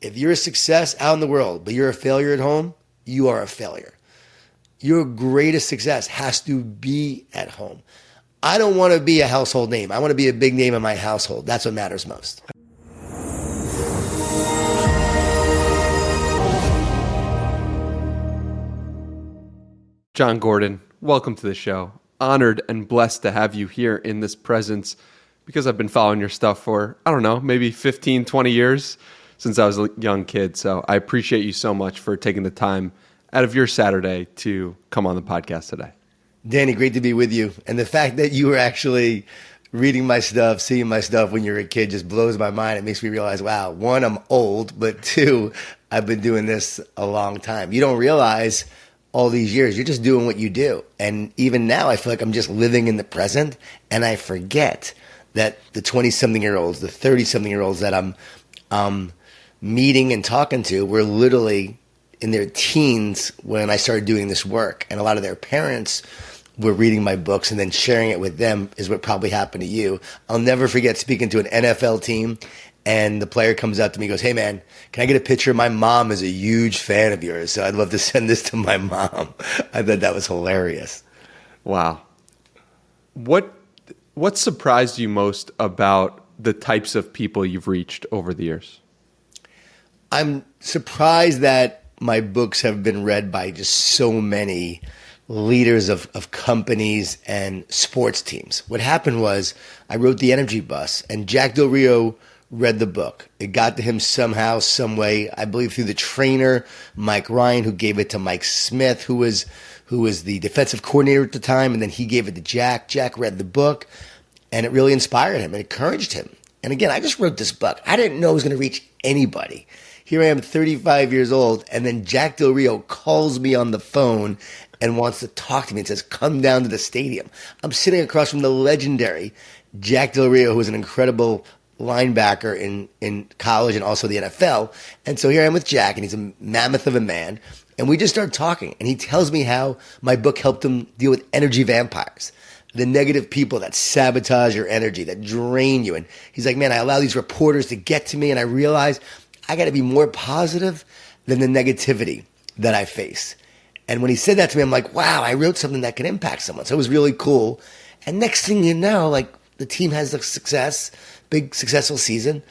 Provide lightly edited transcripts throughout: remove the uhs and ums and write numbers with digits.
if you're a success out in the world, but you're a failure at home, you are a failure. Your greatest success has to be at home. I don't want to be a household name. I want to be a big name in my household. That's what matters most. Jon Gordon, welcome to the show. Honored and blessed to have you here in this presence because I've been following your stuff for, I don't know, maybe 15, 20 years since I was a young kid. So I appreciate you so much for taking the time out of your Saturday to come on the podcast today. Danny, great to be with you. And the fact that you were actually reading my stuff, seeing my stuff when you were a kid just blows my mind. It makes me realize, wow, one, I'm old, but two, I've been doing this a long time. You don't realize all these years, you're just doing what you do. And even now, I feel like I'm just living in the present, and I forget that the 20-something-year-olds, the 30-something-year-olds that I'm meeting and talking to were literally in their teens when I started doing this work. And a lot of their parents were reading my books and then sharing it with them is what probably happened to you. I'll never forget speaking to an NFL team, and the player comes up to me and goes, "Hey, man, can I get a picture? My mom is a huge fan of yours, so I'd love to send this to my mom." I thought that was hilarious. Wow. What surprised you most about the types of people you've reached over the years? I'm surprised that my books have been read by just so many leaders of companies and sports teams. What happened was I wrote The Energy Bus, and Jack Del Rio read the book. It got to him somehow, some way, I believe through the trainer, Mike Ryan, who gave it to Mike Smith, who was the defensive coordinator at the time, and then he gave it to Jack. Jack read the book, and it really inspired him and encouraged him. And again, I just wrote this book. I didn't know it was going to reach anybody. Here I am, 35 years old, and then Jack Del Rio calls me on the phone and wants to talk to me and says, "Come down to the stadium." I'm sitting across from the legendary Jack Del Rio, who was an incredible linebacker in college and also the NFL. And so here I am with Jack, and he's a mammoth of a man. And we just start talking, and he tells me how my book helped him deal with energy vampires, the negative people that sabotage your energy, that drain you. And he's like, "Man, I allow these reporters to get to me, and I realize I got to be more positive than the negativity that I face." And when he said that to me, I'm like, wow, I wrote something that can impact someone. So it was really cool. And next thing you know, like, the team has the success, big successful season.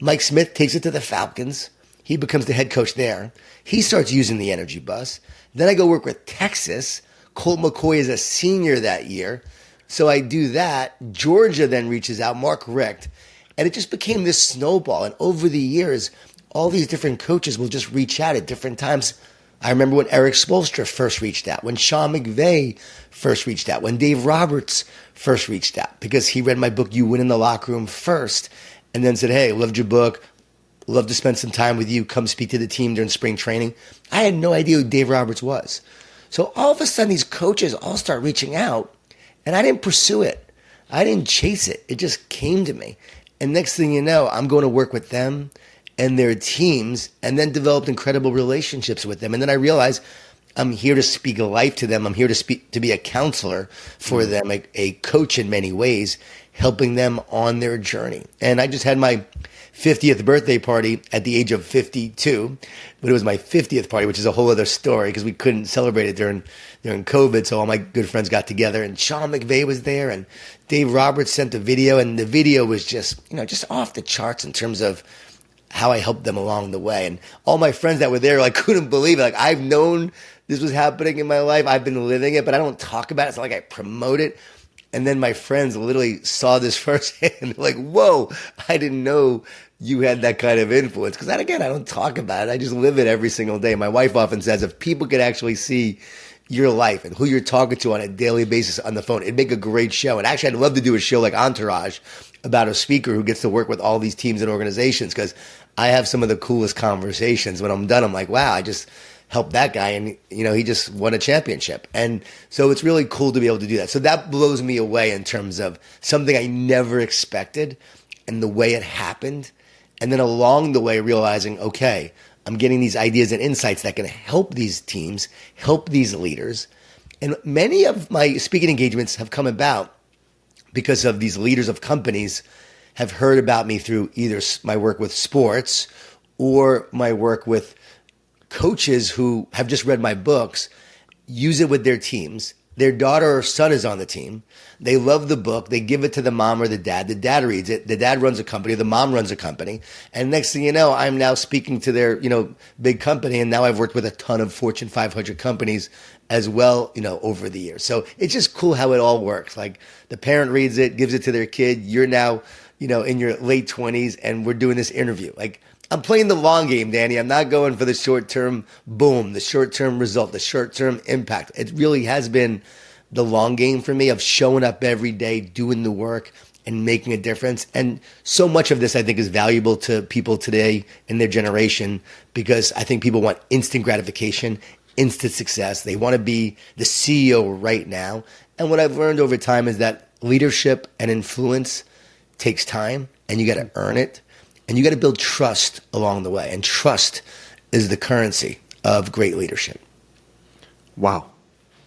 Mike Smith takes it to the Falcons. He becomes the head coach there. He starts using the Energy Bus. Then I go work with Texas. Colt McCoy is a senior that year. So I do that. Georgia then reaches out, Mark Richt. And it just became this snowball. And over the years, all these different coaches will just reach out at different times. I remember when Eric Spoelstra first reached out, when Sean McVay first reached out, when Dave Roberts first reached out, because he read my book, You Win in the Locker Room, first, and then said, "Hey, loved your book, love to spend some time with you, come speak to the team during spring training." I had no idea who Dave Roberts was. So all of a sudden, these coaches all start reaching out, and I didn't pursue it. I didn't chase it. It just came to me. And next thing you know, I'm going to work with them and their teams, and then developed incredible relationships with them. And then I realized I'm here to speak life to them. I'm here to be a counselor for them, a coach in many ways, helping them on their journey. And I just had my 50th birthday party at the age of 52, but it was my 50th party, which is a whole other story because we couldn't celebrate it during COVID. So all my good friends got together, and Sean McVay was there, and Dave Roberts sent a video, and the video was just off the charts in terms of how I helped them along the way. And all my friends that were there, like, couldn't believe it. Like, I've known this was happening in my life. I've been living it, but I don't talk about it. It's not like I promote it. And then my friends literally saw this firsthand. Like, whoa, I didn't know you had that kind of influence. Because again, I don't talk about it. I just live it every single day. My wife often says, if people could actually see your life and who you're talking to on a daily basis on the phone, it'd make a great show. And actually, I'd love to do a show like Entourage about a speaker who gets to work with all these teams and organizations, because I have some of the coolest conversations. When I'm done, I'm like, wow, I just helped that guy, and he just won a championship. And so it's really cool to be able to do that. So that blows me away in terms of something I never expected and the way it happened. And then along the way, realizing, okay, I'm getting these ideas and insights that can help these teams, help these leaders. And many of my speaking engagements have come about because of these leaders of companies have heard about me through either my work with sports or my work with coaches who have just read my books, use it with their teams. Their daughter or son is on the team. They love the book. They give it to the mom or the dad. The dad reads it. The dad runs a company. The mom runs a company. And next thing you know, I'm now speaking to their, big company. And now I've worked with a ton of Fortune 500 companies as well, over the years. So it's just cool how it all works. Like the parent reads it, gives it to their kid. You're now, in your late 20s and we're doing this interview. Like I'm playing the long game, Danny. I'm not going for the short-term boom, the short-term result, the short-term impact. It really has been the long game for me of showing up every day, doing the work, and making a difference. And so much of this, I think, is valuable to people today in their generation because I think people want instant gratification, instant success. They want to be the CEO right now. And what I've learned over time is that leadership and influence takes time, and you got to earn it. And you got to build trust along the way. And trust is the currency of great leadership. Wow.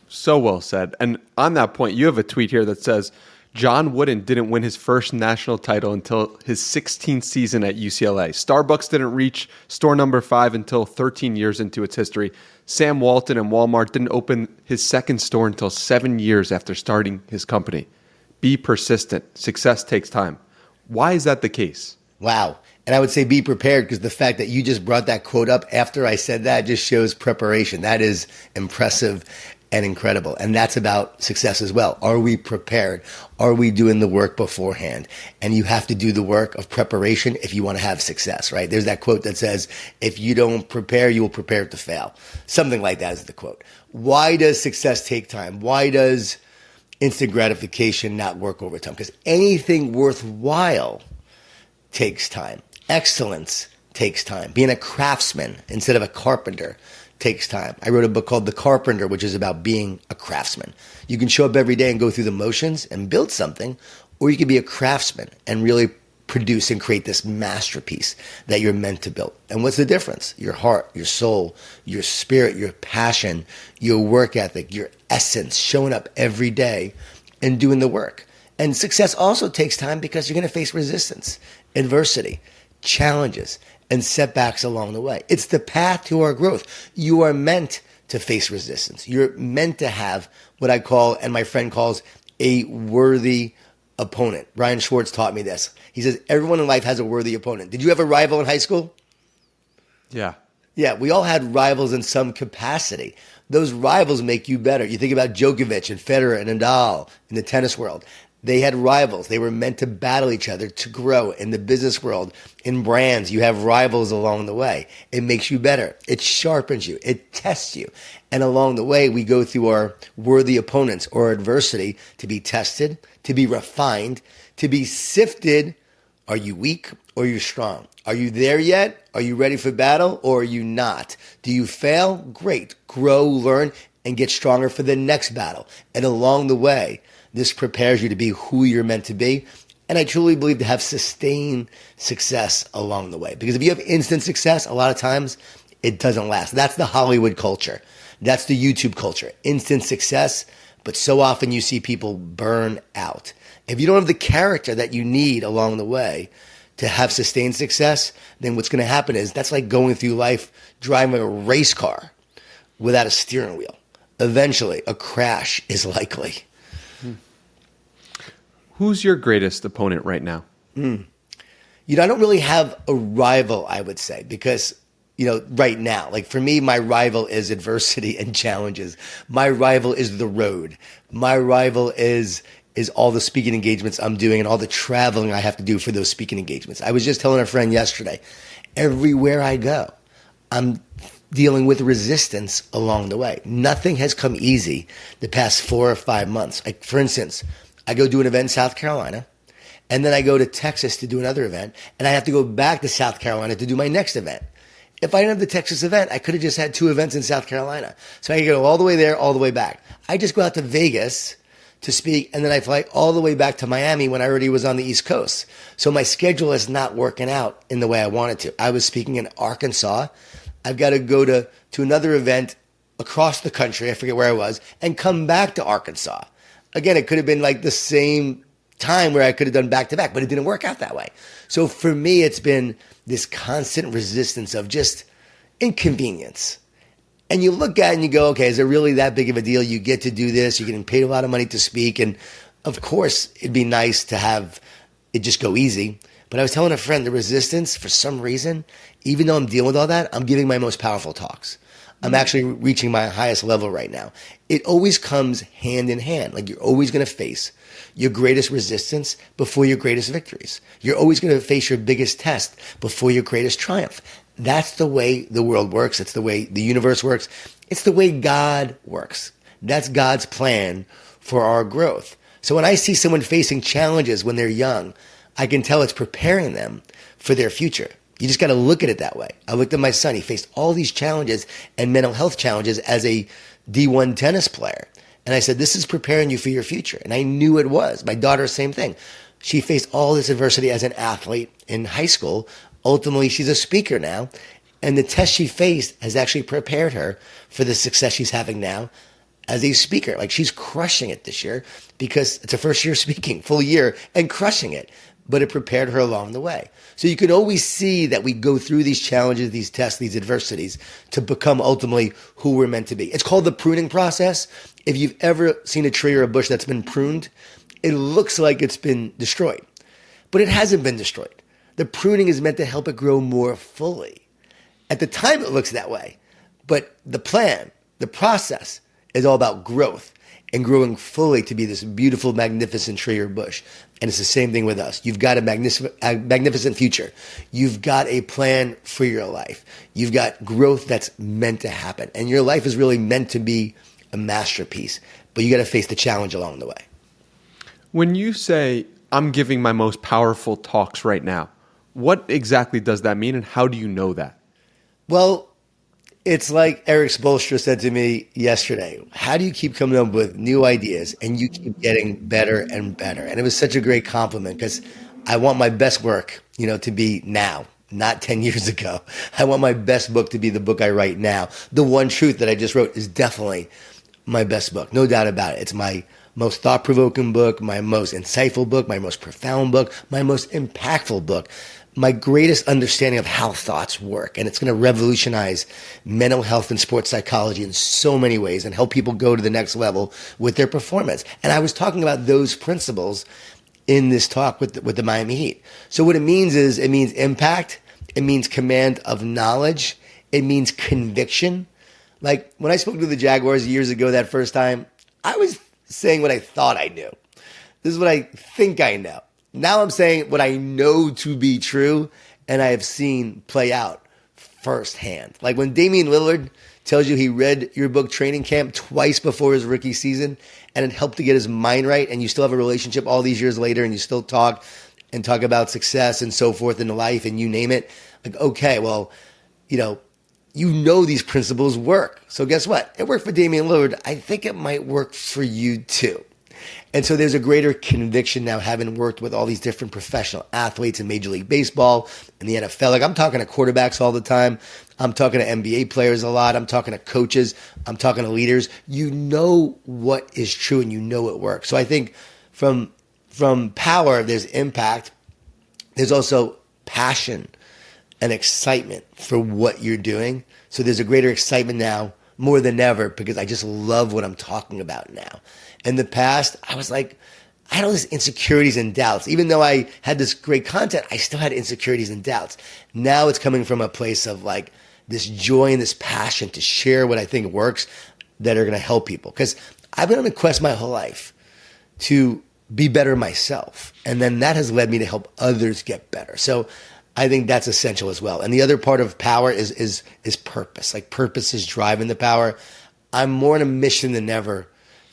So well said. And on that point, you have a tweet here that says, John Wooden didn't win his first national title until his 16th season at UCLA. Starbucks didn't reach store number 5 until 13 years into its history. Sam Walton and Walmart didn't open his second store until 7 years after starting his company. Be persistent. Success takes time. Why is that the case? Wow. And I would say be prepared because the fact that you just brought that quote up after I said that just shows preparation. That is impressive and incredible. And that's about success as well. Are we prepared? Are we doing the work beforehand? And you have to do the work of preparation if you want to have success, right? There's that quote that says, if you don't prepare, you will prepare to fail. Something like that is the quote. Why does success take time? Why does instant gratification not work over time? Because anything worthwhile takes time. Excellence takes time. Being a craftsman instead of a carpenter takes time. I wrote a book called The Carpenter, which is about being a craftsman. You can show up every day and go through the motions and build something, or you can be a craftsman and really produce and create this masterpiece that you're meant to build. And what's the difference? Your heart, your soul, your spirit, your passion, your work ethic, your essence, showing up every day and doing the work. And success also takes time because you're going to face resistance, adversity, challenges, and setbacks along the way. It's the path to our growth. You are meant to face resistance. You're meant to have what I call, and my friend calls, a worthy opponent. Brian Schwartz taught me this. He says, everyone in life has a worthy opponent. Did you have a rival in high school? Yeah. Yeah, we all had rivals in some capacity. Those rivals make you better. You think about Djokovic and Federer and Nadal in the tennis world. They had rivals. They were meant to battle each other to grow. In the business world, in brands, you have rivals along the way. It makes you better. It sharpens you. It tests you. And along the way, we go through our worthy opponents or adversity to be tested, to be refined, to be sifted. Are you weak or are you strong? Are you there yet? Are you ready for battle or are you not? Do you fail? Great. Grow, learn, and get stronger for the next battle. And along the way, this prepares you to be who you're meant to be. And I truly believe to have sustained success along the way. Because if you have instant success, a lot of times it doesn't last. That's the Hollywood culture. That's the YouTube culture. Instant success, but so often you see people burn out. If you don't have the character that you need along the way to have sustained success, then what's going to happen is that's like going through life driving a race car without a steering wheel. Eventually, a crash is likely. Who's your greatest opponent right now? I don't really have a rival, I would say, because, right now, like for me, my rival is adversity and challenges. My rival is the road. My rival is all the speaking engagements I'm doing and all the traveling I have to do for those speaking engagements. I was just telling a friend yesterday, everywhere I go, I'm dealing with resistance along the way. Nothing has come easy the past 4 or 5 months. Like, for instance, I go do an event in South Carolina, and then I go to Texas to do another event, and I have to go back to South Carolina to do my next event. If I didn't have the Texas event, I could have just had 2 events in South Carolina. So I could go all the way there, all the way back. I just go out to Vegas to speak, and then I fly all the way back to Miami when I already was on the East Coast. So my schedule is not working out in the way I wanted to. I was speaking in Arkansas. I've got to go to another event across the country, I forget where I was, and come back to Arkansas. Again, it could have been like the same time where I could have done back to back, but it didn't work out that way. So for me, it's been this constant resistance of just inconvenience. And you look at it and you go, okay, is it really that big of a deal? You get to do this. You're getting paid a lot of money to speak. And of course, it'd be nice to have it just go easy. But I was telling a friend, the resistance, for some reason, even though I'm dealing with all that, I'm giving my most powerful talks. I'm actually reaching my highest level right now. It always comes hand in hand. Like, you're always going to face your greatest resistance before your greatest victories. You're always going to face your biggest test before your greatest triumph. That's the way the world works. It's the way the universe works. It's the way God works. That's God's plan for our growth. So when I see someone facing challenges when they're young, I can tell it's preparing them for their future. You just got to look at it that way. I looked at my son. He faced all these challenges and mental health challenges as a D1 tennis player. And I said, this is preparing you for your future. And I knew it was. My daughter, same thing. She faced all this adversity as an athlete in high school. Ultimately, she's a speaker now. And the test she faced has actually prepared her for the success she's having now as a speaker. Like, she's crushing it this year because it's her first year speaking, full year, and crushing it. But it prepared her along the way. So you can always see that we go through these challenges, these tests, these adversities to become ultimately who we're meant to be. It's called the pruning process. If you've ever seen a tree or a bush that's been pruned, it looks like it's been destroyed, but it hasn't been destroyed. The pruning is meant to help it grow more fully. At the time, it looks that way, but the plan, the process is all about growth and growing fully to be this beautiful, magnificent tree or bush. And it's the same thing with us. You've got a magnificent future. You've got a plan for your life. You've got growth that's meant to happen. And your life is really meant to be a masterpiece. But you got to face the challenge along the way. When you say, I'm giving my most powerful talks right now, what exactly does that mean, and how do you know that? Well, it's like Eric Spoelstra said to me yesterday. How do you keep coming up with new ideas and you keep getting better and better? And it was such a great compliment because I want my best work, to be now, not 10 years ago. I want my best book to be the book I write now. The One Truth that I just wrote is definitely my best book, no doubt about it. It's my most thought-provoking book, my most insightful book, my most profound book, my most impactful book, my greatest understanding of how thoughts work. And it's going to revolutionize mental health and sports psychology in so many ways and help people go to the next level with their performance. And I was talking about those principles in this talk with the Miami Heat. So what it means is, it means impact. It means command of knowledge. It means conviction. Like, when I spoke to the Jaguars years ago that first time, I was saying what I thought I knew. This is what I think I know. Now I'm saying what I know to be true and I have seen play out firsthand. Like when Damian Lillard tells you he read your book Training Camp twice before his rookie season and it helped to get his mind right, and you still have a relationship all these years later and you still talk about success and so forth in life and you name it. Like, okay, well, you know these principles work. So guess what? It worked for Damian Lillard. I think it might work for you too. And so there's a greater conviction now, having worked with all these different professional athletes in Major League Baseball and the NFL. Like, I'm talking to quarterbacks all the time. I'm talking to NBA players a lot. I'm talking to coaches. I'm talking to leaders. You know what is true and you know it works. So I think from power, there's impact. There's also passion and excitement for what you're doing. So there's a greater excitement now more than ever because I just love what I'm talking about now. In the past, I was like, I had all these insecurities and doubts. Even though I had this great content, I still had insecurities and doubts. Now it's coming from a place of like this joy and this passion to share what I think works that are going to help people. Because I've been on a quest my whole life to be better myself. And then that has led me to help others get better. So I think that's essential as well. And the other part of power is purpose. Like, purpose is driving the power. I'm more on a mission than ever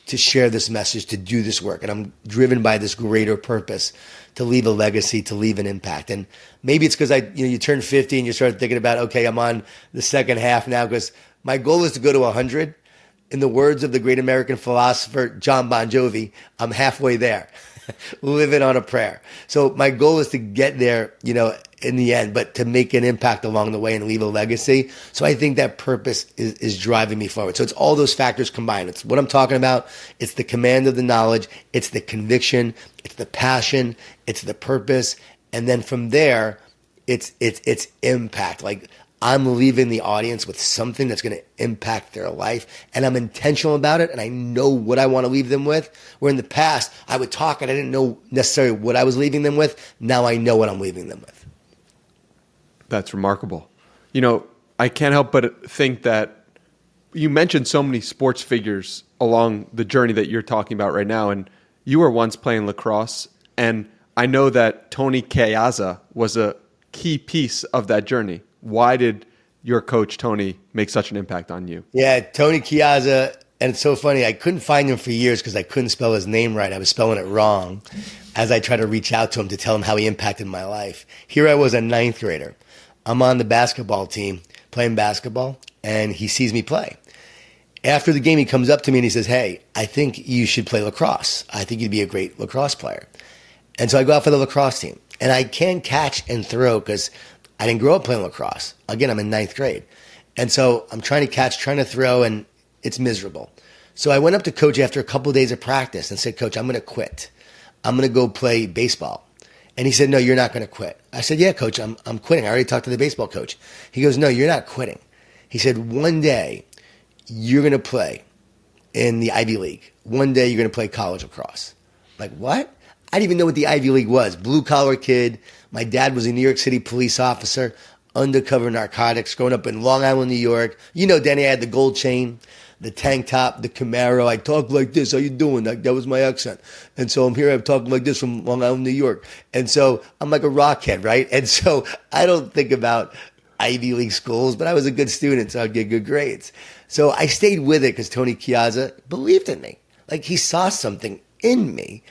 to share this message, to do this work. And I'm driven by this greater purpose to leave a legacy, to leave an impact. And maybe it's because you turn 50 and you start thinking about, okay, I'm on the second half now because my goal is to go to 100. In the words of the great American philosopher, Jon Bon Jovi, I'm halfway there. live it on a prayer. So my goal is to get there, in the end, but to make an impact along the way and leave a legacy. So I think that purpose is driving me forward. So it's all those factors combined. It's what I'm talking about. It's the command of the knowledge. It's the conviction. It's the passion. It's the purpose. And then from there, it's impact. Like, I'm leaving the audience with something that's going to impact their life, and I'm intentional about it, and I know what I want to leave them with. Where in the past, I would talk and I didn't know necessarily what I was leaving them with. Now I know what I'm leaving them with. That's remarkable. I can't help but think that you mentioned so many sports figures along the journey that you're talking about right now, and you were once playing lacrosse, and I know that Tony Chiazza was a key piece of that journey. Why did your coach, Tony, make such an impact on you? Yeah, Tony Chiazza, and it's so funny. I couldn't find him for years because I couldn't spell his name right. I was spelling it wrong as I tried to reach out to him to tell him how he impacted my life. Here I was, a ninth grader. I'm on the basketball team playing basketball, and he sees me play. After the game, he comes up to me and he says, "Hey, I think you should play lacrosse. I think you'd be a great lacrosse player." And so I go out for the lacrosse team. And I can't catch and throw because I didn't grow up playing lacrosse. Again, I'm in ninth grade. And so I'm trying to catch, trying to throw, and it's miserable. So I went up to coach after a couple of days of practice and said, "Coach, I'm going to quit. I'm going to go play baseball." And he said, "No, you're not going to quit." I said, "Yeah, coach, I'm quitting. I already talked to the baseball coach." He goes, "No, you're not quitting." He said, "One day you're going to play in the Ivy League. One day you're going to play college lacrosse." I'm like, what? I didn't even know what the Ivy League was. Blue collar kid. My dad was a New York City police officer, undercover narcotics, growing up in Long Island, New York. Danny, I had the gold chain, the tank top, the Camaro. I talk like this. How you doing? That was my accent. And so I'm here. I'm talking like this from Long Island, New York. And so I'm like a rockhead, right? And so I don't think about Ivy League schools, but I was a good student, so I'd get good grades. So I stayed with it because Tony Chiazza believed in me. Like, he saw something in me.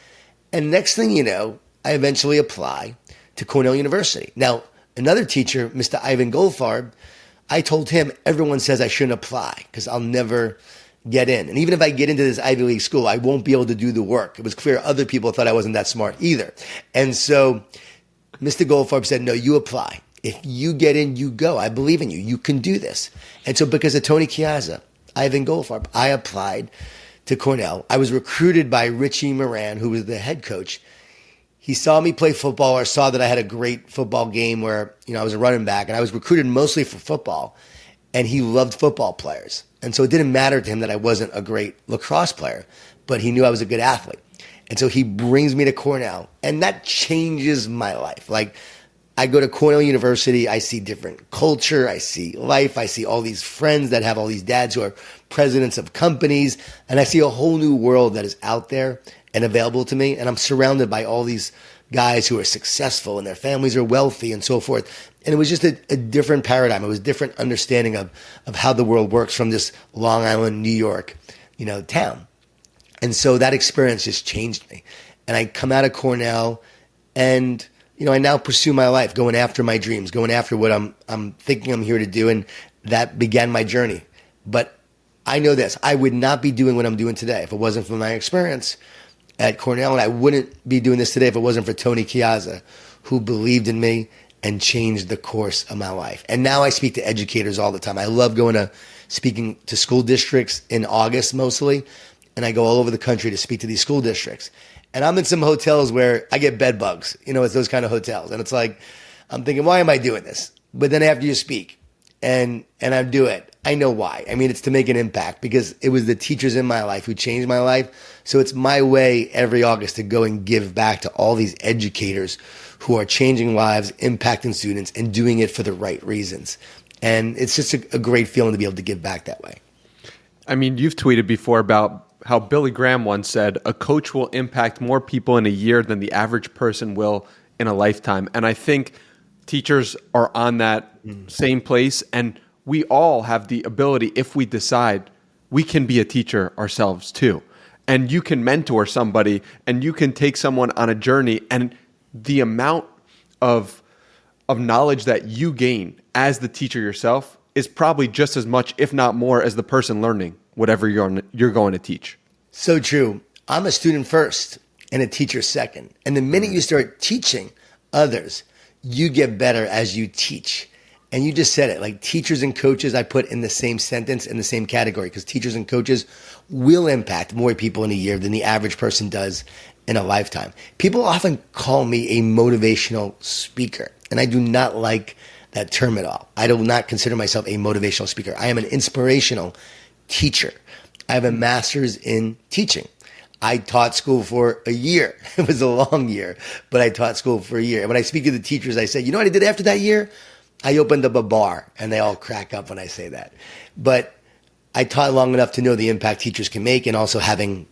And next thing you know, I eventually apply to Cornell University. Now, another teacher, Mr. Ivan Goldfarb, I told him, everyone says I shouldn't apply because I'll never get in. And even if I get into this Ivy League school, I won't be able to do the work. It was clear other people thought I wasn't that smart either. And so Mr. Goldfarb said, "No, you apply. If you get in, you go. I believe in you. You can do this." And so because of Tony Chiazza, Ivan Goldfarb, I applied to Cornell. I was recruited by Richie Moran, who was the head coach. He saw me play football, or saw that I had a great football game where, I was a running back, and I was recruited mostly for football, and he loved football players. And so it didn't matter to him that I wasn't a great lacrosse player, but he knew I was a good athlete. And so he brings me to Cornell, and that changes my life. Like, I go to Cornell University, I see different culture, I see life, I see all these friends that have all these dads who are presidents of companies, and I see a whole new world that is out there and available to me, and I'm surrounded by all these guys who are successful and their families are wealthy and so forth. And it was just a different paradigm. It was a different understanding of how the world works from this Long Island, New York, town. And so that experience just changed me. And I come out of Cornell, and I now pursue my life, going after my dreams, going after what I'm thinking I'm here to do, and that began my journey. But I know this: I would not be doing what I'm doing today if it wasn't for my experience at Cornell, and I wouldn't be doing this today if it wasn't for Tony Chiazza, who believed in me and changed the course of my life. And now I speak to educators all the time. I love going to speaking to school districts in August mostly, and I go all over the country to speak to these school districts. And I'm in some hotels where I get bed bugs. It's those kind of hotels. And it's like, I'm thinking, why am I doing this? But then after you speak and I do it, I know why. I mean, it's to make an impact because it was the teachers in my life who changed my life. So it's my way every August to go and give back to all these educators who are changing lives, impacting students, and doing it for the right reasons. And it's just a great feeling to be able to give back that way. I mean, you've tweeted before about how Billy Graham once said, "A coach will impact more people in a year than the average person will in a lifetime." And I think teachers are on that same place. And we all have the ability, if we decide, we can be a teacher ourselves too. And you can mentor somebody, and you can take someone on a journey, and the amount of knowledge that you gain as the teacher yourself is probably just as much, if not more, as the person learning whatever you're going to teach. So true. I'm a student first. and a teacher second. And the minute you start teaching others, you get better as you teach. And you just said it, like teachers and coaches, I put in the same sentence, in the same category, because teachers and coaches will impact more people in a year than the average person does in a lifetime. People often call me a motivational speaker, and I do not like that term at all. I do not consider myself a motivational speaker. I am an inspirational teacher. I have a master's in teaching. I taught school for a year. It was a long year, but I taught school for a year. And when I speak to the teachers, I say, you know what I did after that year? I opened up a bar, and they all crack up when I say that. But I taught long enough to know the impact teachers can make, and also having,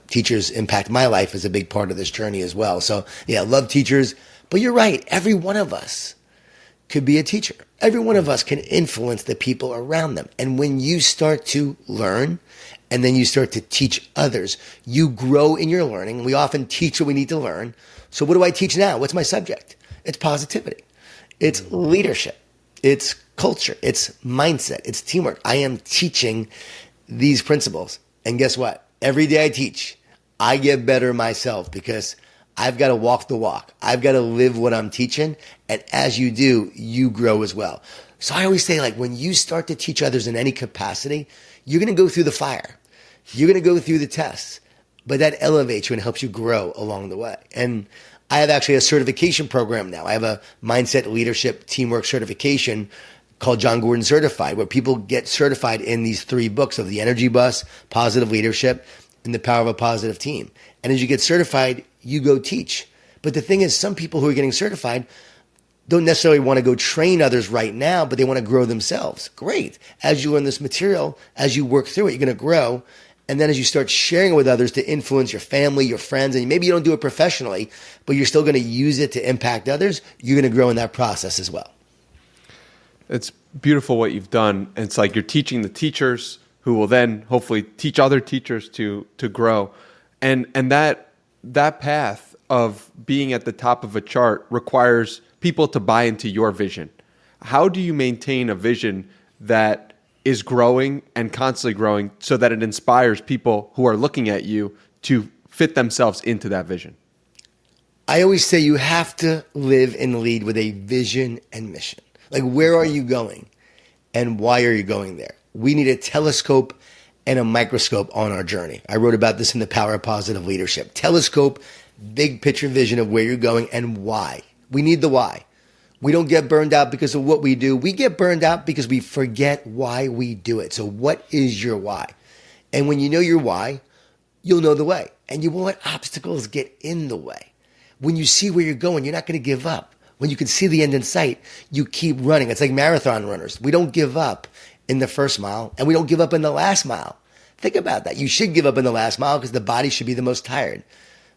teachers impact my life is a big part of this journey as well. So yeah, love teachers. But you're right. Every one of us could be a teacher. Every one of us can influence the people around them. And when you start to learn and then you start to teach others, you grow in your learning. We often teach what we need to learn. So what do I teach now? What's my subject? It's positivity. It's leadership. It's culture. It's mindset. It's teamwork. I am teaching these principles. And guess what? Every day I teach, I get better myself because I've got to walk the walk. I've got to live what I'm teaching. And as you do, you grow as well. So I always say, like, when you start to teach others in any capacity, you're going to go through the fire. You're going to go through the tests. But that elevates you and helps you grow along the way. And I have actually a certification program now. I have a mindset, leadership, teamwork certification called Jon Gordon Certified, where people get certified in these 3 books of the Energy Bus, Positive Leadership, and The Power of a Positive Team. And as you get certified, you go teach. But the thing is, some people who are getting certified don't necessarily want to go train others right now, but they want to grow themselves. Great. As you learn this material, as you work through it, you're going to grow. And then as you start sharing it with others to influence your family, your friends, and maybe you don't do it professionally, but you're still going to use it to impact others, you're going to grow in that process as well. It's beautiful what you've done. It's like you're teaching the teachers who will then hopefully teach other teachers to grow. And that path of being at the top of a chart requires people to buy into your vision. How do you maintain a vision that is growing and constantly growing so that it inspires people who are looking at you to fit themselves into that vision? I always say you have to live and lead with a vision and mission. Like, where are you going and why are you going there? We need a telescope and a microscope on our journey. I wrote about this in The Power of Positive Leadership. Telescope, big picture vision of where you're going and why. We need the why. We don't get burned out because of what we do. We get burned out because we forget why we do it. So what is your why? And when you know your why, you'll know the way. And you won't let obstacles get in the way. When you see where you're going, you're not going to give up. When you can see the end in sight, you keep running. It's like marathon runners. We don't give up in the first mile, and we don't give up in the last mile. Think about that. You should give up in the last mile because the body should be the most tired.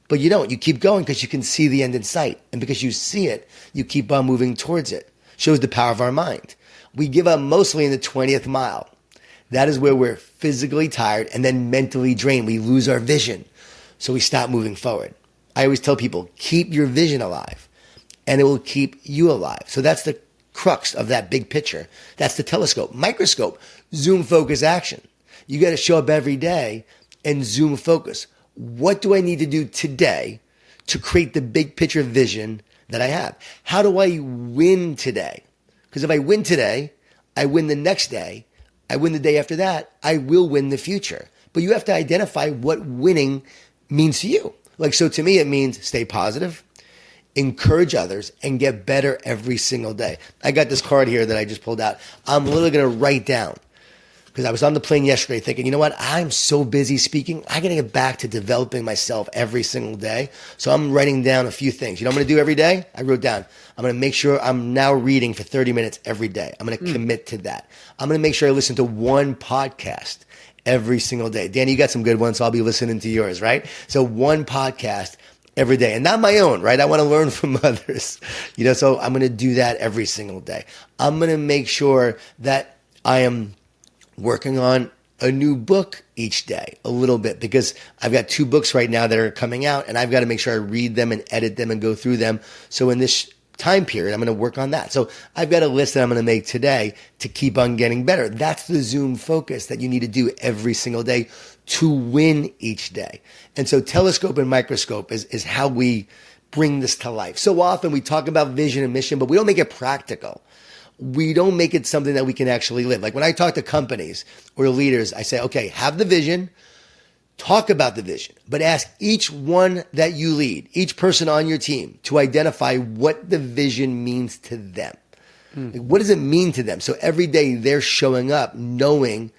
But you don't. You keep going because you can see the end in sight. And because you see it, you keep on moving towards it. Shows the power of our mind. We give up mostly in the 20th mile. That is where we're physically tired and then mentally drained. We lose our vision. So we stop moving forward. I always tell people, keep your vision alive and it will keep you alive. So that's the crux of that big picture. That's the telescope. Microscope, zoom, focus, action. You got to show up every day and zoom, focus. What do I need to do today to create the big picture vision that I have? How do I win today? Because if I win today, I win the next day, I win the day after that, I will win the future. But you have to identify what winning means to you. Like, so to me, it means stay positive, encourage others, and get better every single day. I got this card here that I just pulled out. I'm literally going to write down, because I was on the plane yesterday thinking, you know what? I'm so busy speaking. I got to get back to developing myself every single day. So I'm writing down a few things. You know what I'm going to do every day? I wrote down, I'm going to make sure I'm now reading for 30 minutes every day. I'm going to commit to that. I'm going to make sure I listen to one podcast every single day. Danny, you got some good ones, so I'll be listening to yours, right? So one podcast every day, and not my own, right? I want to learn from others, so I'm going to do that every single day. I'm going to make sure that I am working on a new book each day, a little bit, because I've got 2 books right now that are coming out, and I've got to make sure I read them and edit them and go through them. So in this time period, I'm going to work on that. So I've got a list that I'm going to make today to keep on getting better. That's the Zoom focus that you need to do every single day to win each day. And so telescope and microscope is how we bring this to life. So often we talk about vision and mission, but we don't make it practical. We don't make it something that we can actually live. Like when I talk to companies or leaders, I say, okay, have the vision, talk about the vision, but ask each one that you lead, each person on your team, to identify what the vision means to them. Like, what does it mean to them? So every day they're showing up knowing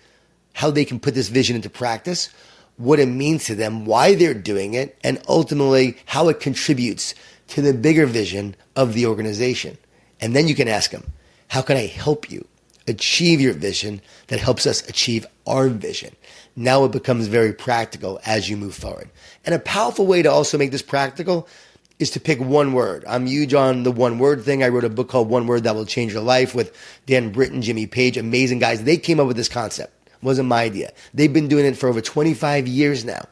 how they can put this vision into practice, what it means to them, why they're doing it, and ultimately how it contributes to the bigger vision of the organization. And then you can ask them, how can I help you achieve your vision that helps us achieve our vision? Now it becomes very practical as you move forward. And a powerful way to also make this practical is to pick one word. I'm huge on the one word thing. I wrote a book called One Word That Will Change Your Life with Dan Britton, Jimmy Page, amazing guys. They came up with this concept. It wasn't my idea. They've been doing it for over 25 years now.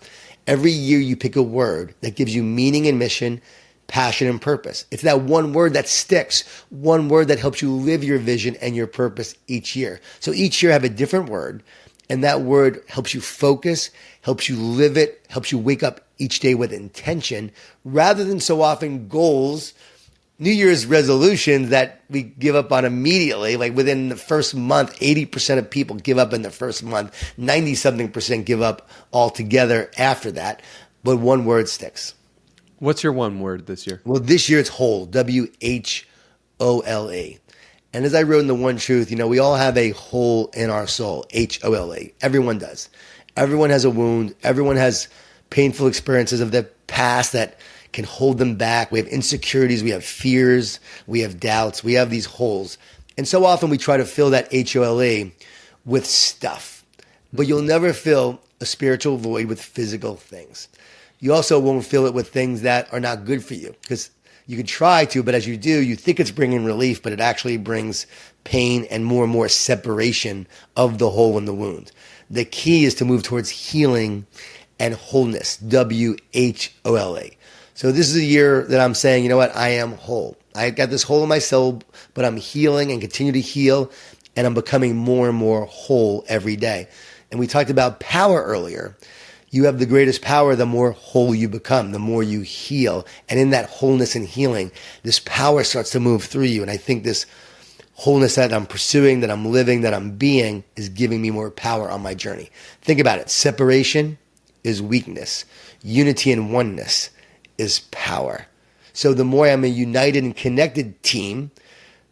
Every year you pick a word that gives you meaning and mission, passion and purpose. It's that one word that sticks, one word that helps you live your vision and your purpose each year. So each year have a different word, and that word helps you focus, helps you live it, helps you wake up each day with intention, rather than so often goals, New Year's resolutions that we give up on immediately. Like within the first month, 80% of people give up in the first month, 90-something% give up altogether after that. But one word sticks. What's your one word this year? Well, this year it's whole, WHOLE. And as I wrote in The One Truth, we all have a hole in our soul, HOLE. Everyone does. Everyone has a wound. Everyone has painful experiences of the past that can hold them back. We have insecurities. We have fears. We have doubts. We have these holes. And so often we try to fill that HOLE with stuff. But you'll never fill a spiritual void with physical things. You also won't fill it with things that are not good for you, because you can try to, but as you do, you think it's bringing relief, but it actually brings pain and more separation of the hole in the wound. The key is to move towards healing and wholeness, WHOLE. So this is a year that I'm saying, you know what, I am whole. I got this hole in my soul, but I'm healing and continue to heal, and I'm becoming more and more whole every day. And we talked about power earlier. You have the greatest power the more whole you become, the more you heal. And in that wholeness and healing, this power starts to move through you. And I think this wholeness that I'm pursuing, that I'm living, that I'm being, is giving me more power on my journey. Think about it. Separation is weakness. Unity and oneness is power. So the more I'm a united and connected team,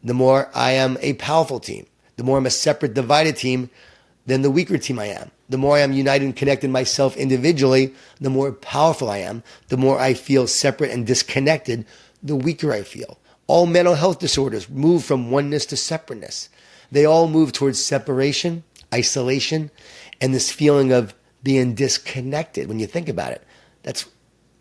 the more I am a powerful team. The more I'm a separate, divided team, then the weaker team I am. The more I am united and connected myself individually, the more powerful I am. The more I feel separate and disconnected, the weaker I feel. All mental health disorders move from oneness to separateness. They all move towards separation, isolation, and this feeling of being disconnected. When you think about it, that's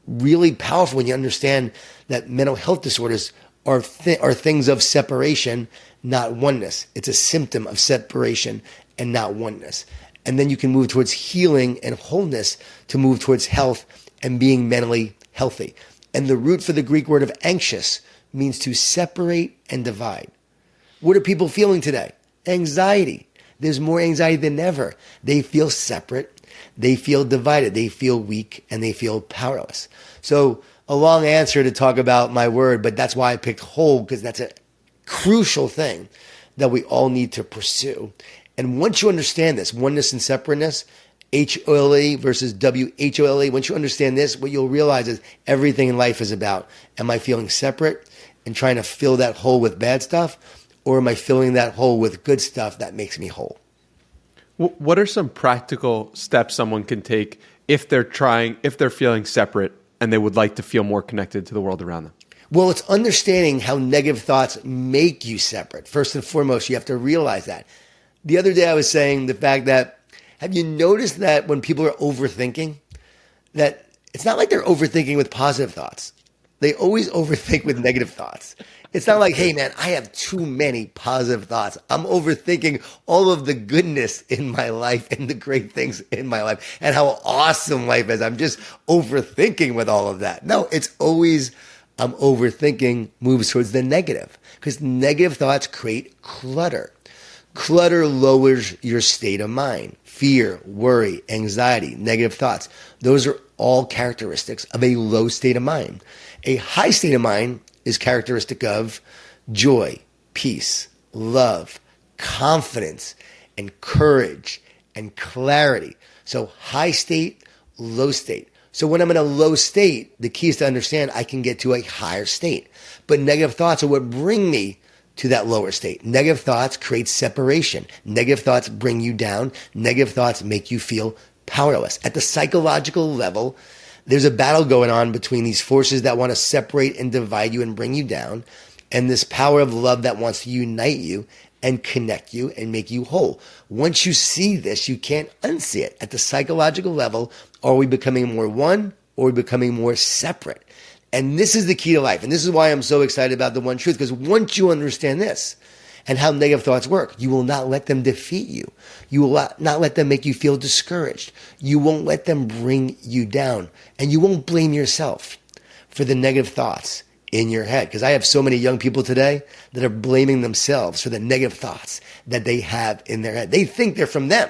really powerful when you understand that mental health disorders are things of separation, not oneness. It's a symptom of separation and not oneness. And then you can move towards healing and wholeness to move towards health and being mentally healthy. And the root for the Greek word of anxious means to separate and divide. What are people feeling today? Anxiety. There's more anxiety than ever. They feel separate. They feel divided. They feel weak, and they feel powerless. So a long answer to talk about my word, but that's why I picked whole, because that's a crucial thing that we all need to pursue. And once you understand this, oneness and separateness, HOLE versus WHOLE, once you understand this, what you'll realize is everything in life is about, am I feeling separate and trying to fill that hole with bad stuff, or am I filling that hole with good stuff that makes me whole? What are some practical steps someone can take if they're feeling separate and they would like to feel more connected to the world around them? Well, it's understanding how negative thoughts make you separate. First and foremost, you have to realize that. The other day I was saying the fact that, have you noticed that when people are overthinking, that it's not like they're overthinking with positive thoughts. They always overthink with negative thoughts. It's not like, hey man, I have too many positive thoughts. I'm overthinking all of the goodness in my life and the great things in my life and how awesome life is. I'm just overthinking with all of that. No, it's always I'm overthinking moves towards the negative, because negative thoughts create clutter. Clutter lowers your state of mind. Fear, worry, anxiety, negative thoughts. Those are all characteristics of a low state of mind. A high state of mind is characteristic of joy, peace, love, confidence, and courage, and clarity. So high state, low state. So when I'm in a low state, the key is to understand I can get to a higher state. But negative thoughts are what bring me to that lower state. Negative thoughts create separation. Negative thoughts bring you down. Negative thoughts make you feel powerless. At the psychological level, there's a battle going on between these forces that want to separate and divide you and bring you down, and this power of love that wants to unite you and connect you and make you whole. Once you see this, you can't unsee it. At the psychological level, are we becoming more one or are we becoming more separate? And this is the key to life. And this is why I'm so excited about the one truth, because once you understand this and how negative thoughts work, you will not let them defeat you. You will not let them make you feel discouraged. You won't let them bring you down. And you won't blame yourself for the negative thoughts in your head. Because I have so many young people today that are blaming themselves for the negative thoughts that they have in their head. They think they're from them.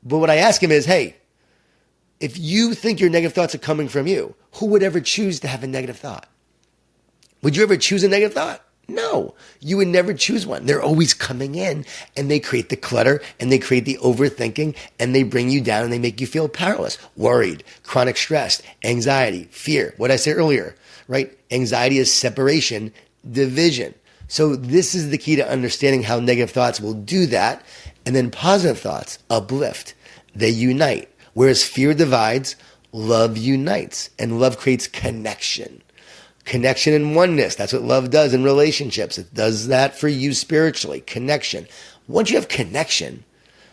But what I ask them is, hey, if you think your negative thoughts are coming from you, who would ever choose to have a negative thought? Would you ever choose a negative thought? No, you would never choose one. They're always coming in and they create the clutter and they create the overthinking and they bring you down and they make you feel powerless, worried, chronic stress, anxiety, fear. What I said earlier, right? Anxiety is separation, division. So this is the key to understanding how negative thoughts will do that. And then positive thoughts uplift. They unite. Whereas fear divides, love unites. And love creates connection. Connection and oneness. That's what love does in relationships. It does that for you spiritually. Connection. Once you have connection,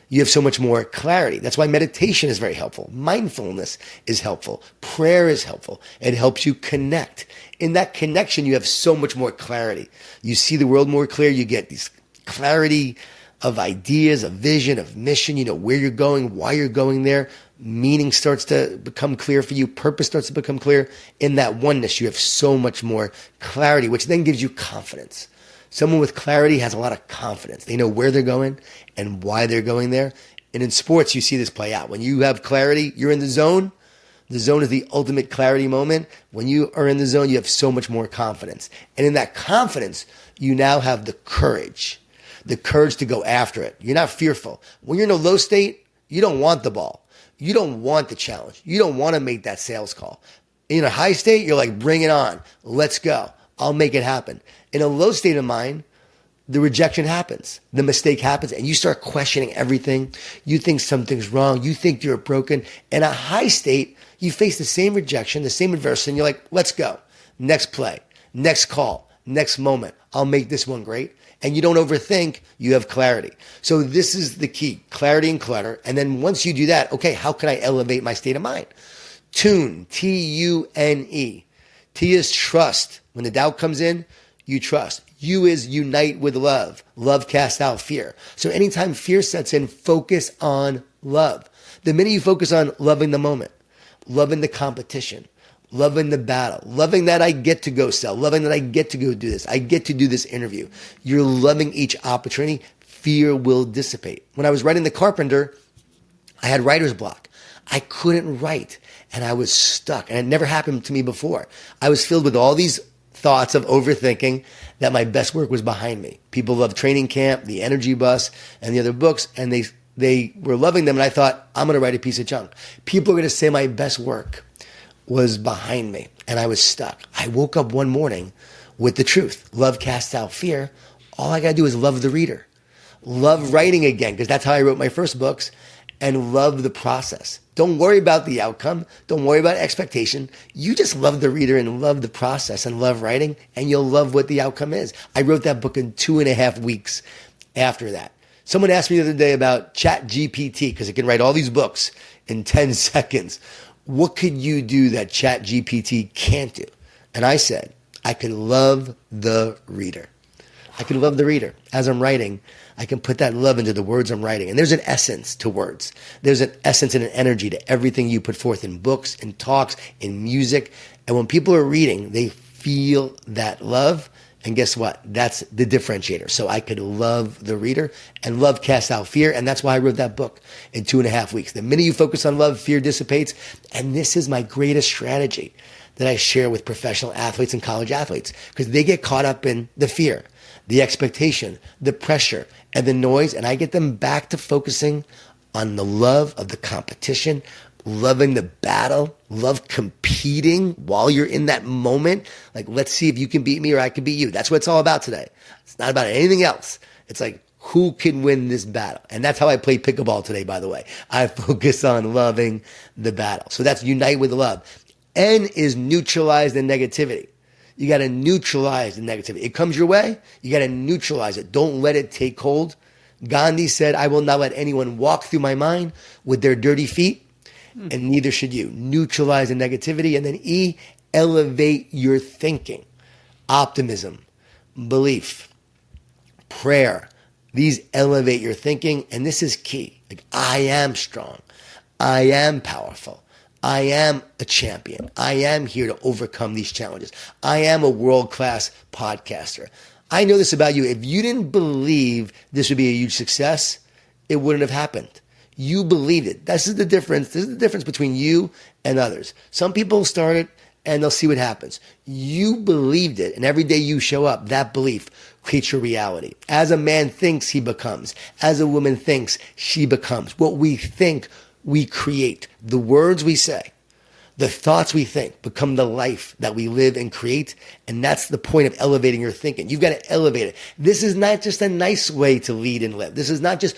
you have so much more clarity. That's why meditation is very helpful. Mindfulness is helpful. Prayer is helpful. It helps you connect. In that connection, you have so much more clarity. You see the world more clear. You get this clarity of ideas, of vision, of mission. You know where you're going, why you're going there. Meaning starts to become clear for you. Purpose starts to become clear. In that oneness, you have so much more clarity, which then gives you confidence. Someone with clarity has a lot of confidence. They know where they're going and why they're going there. And in sports, you see this play out. When you have clarity, you're in the zone. The zone is the ultimate clarity moment. When you are in the zone, you have so much more confidence. And in that confidence, you now have the courage to go after it. You're not fearful. When you're in a low state, you don't want the ball. You don't want the challenge. You don't want to make that sales call. In a high state, you're like, bring it on. Let's go. I'll make it happen. In a low state of mind, the rejection happens. The mistake happens and you start questioning everything. You think something's wrong. You think you're broken. In a high state, you face the same rejection, the same adversity, and you're like, let's go. Next play, next call, next moment. I'll make this one great. And you don't overthink, you have clarity. So this is the key, clarity and clutter. And then once you do that, okay, how can I elevate my state of mind? Tune, T-U-N-E. T is trust. When the doubt comes in, you trust. U is unite with love. Love casts out fear. So anytime fear sets in, focus on love. The minute you focus on loving the moment, loving the competition, loving the battle, loving that I get to go sell, loving that I get to go do this, I get to do this interview. You're loving each opportunity, fear will dissipate. When I was writing The Carpenter, I had writer's block. I couldn't write and I was stuck and it never happened to me before. I was filled with all these thoughts of overthinking that my best work was behind me. People loved Training Camp, The Energy Bus, and the other books, and they were loving them and I thought, I'm going to write a piece of junk. People are going to say my best work was behind me and I was stuck. I woke up one morning with the truth. Love casts out fear. All I got to do is love the reader. Love writing again, because that's how I wrote my first books, and love the process. Don't worry about the outcome. Don't worry about expectation. You just love the reader and love the process and love writing, and you'll love what the outcome is. I wrote that book in 2.5 weeks after that. Someone asked me the other day about ChatGPT, because it can write all these books in 10 seconds. What could you do that ChatGPT can't do? And I said, I could love the reader. I could love the reader. As I'm writing, I can put that love into the words I'm writing. And there's an essence to words. There's an essence and an energy to everything you put forth in books, in talks, in music. And when people are reading, they feel that love And guess what? That's the differentiator. So I could love the reader and love casts out fear. And that's why I wrote that book in 2.5 weeks. The minute you focus on love, fear dissipates. And this is my greatest strategy that I share with professional athletes and college athletes, because they get caught up in the fear, the expectation, the pressure, and the noise. And I get them back to focusing on the love of the competition, loving the battle, love competing while you're in that moment. Like, let's see if you can beat me or I can beat you. That's what it's all about today. It's not about anything else. It's like, who can win this battle? And that's how I play pickleball today, by the way. I focus on loving the battle. So that's unite with love. N is neutralize the negativity. You got to neutralize the negativity. It comes your way, you got to neutralize it. Don't let it take hold. Gandhi said, I will not let anyone walk through my mind with their dirty feet. And neither should you. Neutralize the negativity. And then E, elevate your thinking. Optimism, belief, prayer. These elevate your thinking. And this is key. Like, I am strong. I am powerful. I am a champion. I am here to overcome these challenges. I am a world-class podcaster. I know this about you. If you didn't believe this would be a huge success, it wouldn't have happened. You believed it. This is the difference. This is the difference between you and others. Some people start it and they'll see what happens. You believed it, and every day you show up, that belief creates your reality. As a man thinks, he becomes. As a woman thinks, she becomes. What we think, we create. The words we say, the thoughts we think become the life that we live and create. And that's the point of elevating your thinking. You've got to elevate it. This is not just a nice way to lead and live. This is not just,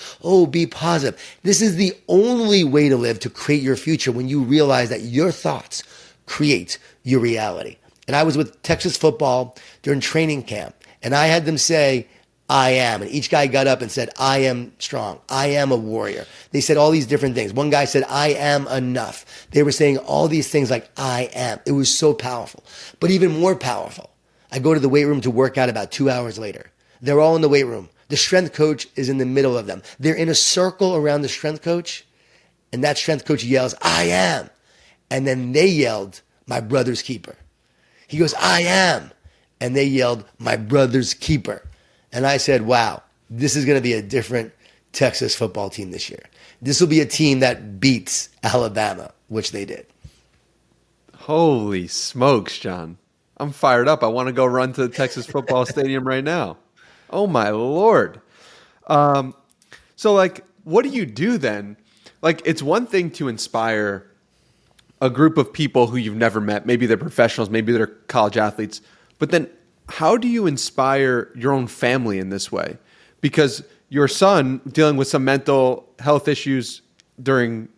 be positive. This is the only way to live, to create your future, when you realize that your thoughts create your reality. And I was with Texas football during training camp, and I had them say, I am. And each guy got up and said, I am strong. I am a warrior. They said all these different things. One guy said, I am enough. They were saying all these things like, I am. It was so powerful. But even more powerful, I go to the weight room to work out about 2 hours later. They're all in the weight room. The strength coach is in the middle of them. They're in a circle around the strength coach, and that strength coach yells, I am. And then they yelled, my brother's keeper. He goes, I am. And they yelled, my brother's keeper. And I said, wow, this is going to be a different Texas football team this year. This will be a team that beats Alabama, which they did. Holy smokes, Jon. I'm fired up. I want to go run to the Texas football stadium right now. Oh, my Lord. So, what do you do then? It's one thing to inspire a group of people who you've never met. Maybe they're professionals, maybe they're college athletes. But then how do you inspire your own family in this way? Because your son, dealing with some mental health issues during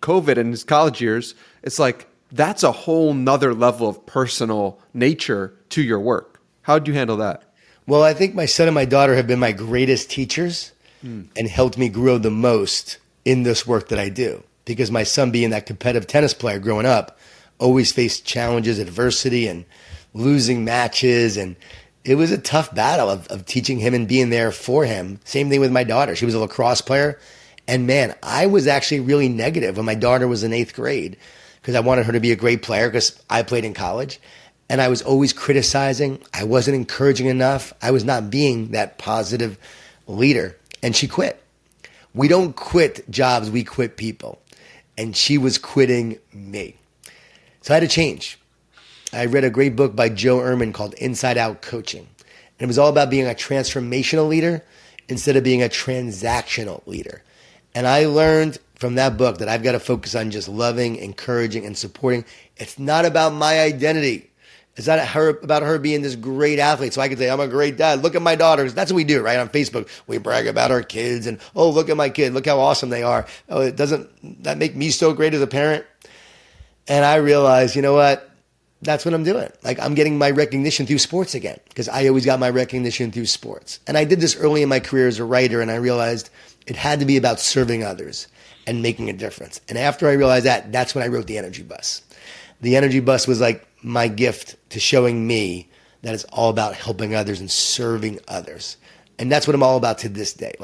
COVID and his college years, it's like that's a whole nother level of personal nature to your work. How'd you handle that? Well, I think my son and my daughter have been my greatest teachers and helped me grow the most in this work that I do. Because my son, being that competitive tennis player growing up, always faced challenges, adversity, and losing matches. And it was a tough battle of teaching him and being there for him. Same thing with my daughter. She was a lacrosse player. And man, I was actually really negative when my daughter was in 8th grade, because I wanted her to be a great player because I played in college. And I was always criticizing. I wasn't encouraging enough. I was not being that positive leader. And she quit. We don't quit jobs, we quit people. And she was quitting me. So I had to change. I read a great book by Joe Ehrman called Inside Out Coaching. And it was all about being a transformational leader instead of being a transactional leader. And I learned from that book that I've got to focus on just loving, encouraging, and supporting. It's not about my identity. It's not about her being this great athlete. So I can say, I'm a great dad. Look at my daughters. That's what we do, right? On Facebook, we brag about our kids and, oh, look at my kid. Look how awesome they are. Oh, doesn't that make me so great as a parent? And I realized, you know what? That's what I'm doing. I'm getting my recognition through sports again, because I always got my recognition through sports. And I did this early in my career as a writer, and I realized it had to be about serving others and making a difference. And after I realized that, that's when I wrote The Energy Bus. The Energy Bus was like my gift to showing me that it's all about helping others and serving others. And that's what I'm all about to this day.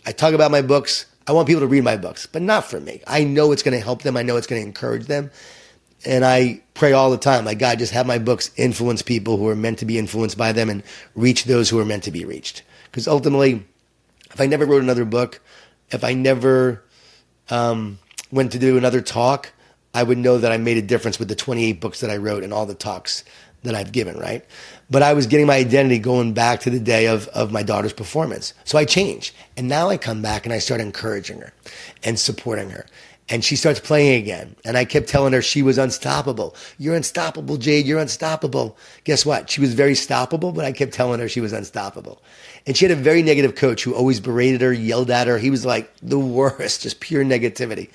I talk about my books. I want people to read my books, but not for me. I know it's going to help them. I know it's going to encourage them. And I pray all the time, like, God, just have my books influence people who are meant to be influenced by them and reach those who are meant to be reached. Because ultimately, if I never wrote another book, if I never went to do another talk, I would know that I made a difference with the 28 books that I wrote and all the talks that I've given, right? But I was getting my identity going back to the day of my daughter's performance. So I changed. And now I come back and I start encouraging her and supporting her. And she starts playing again. And I kept telling her she was unstoppable. You're unstoppable, Jade. You're unstoppable. Guess what? She was very stoppable, but I kept telling her she was unstoppable. And she had a very negative coach who always berated her, yelled at her. He was like the worst, just pure negativity.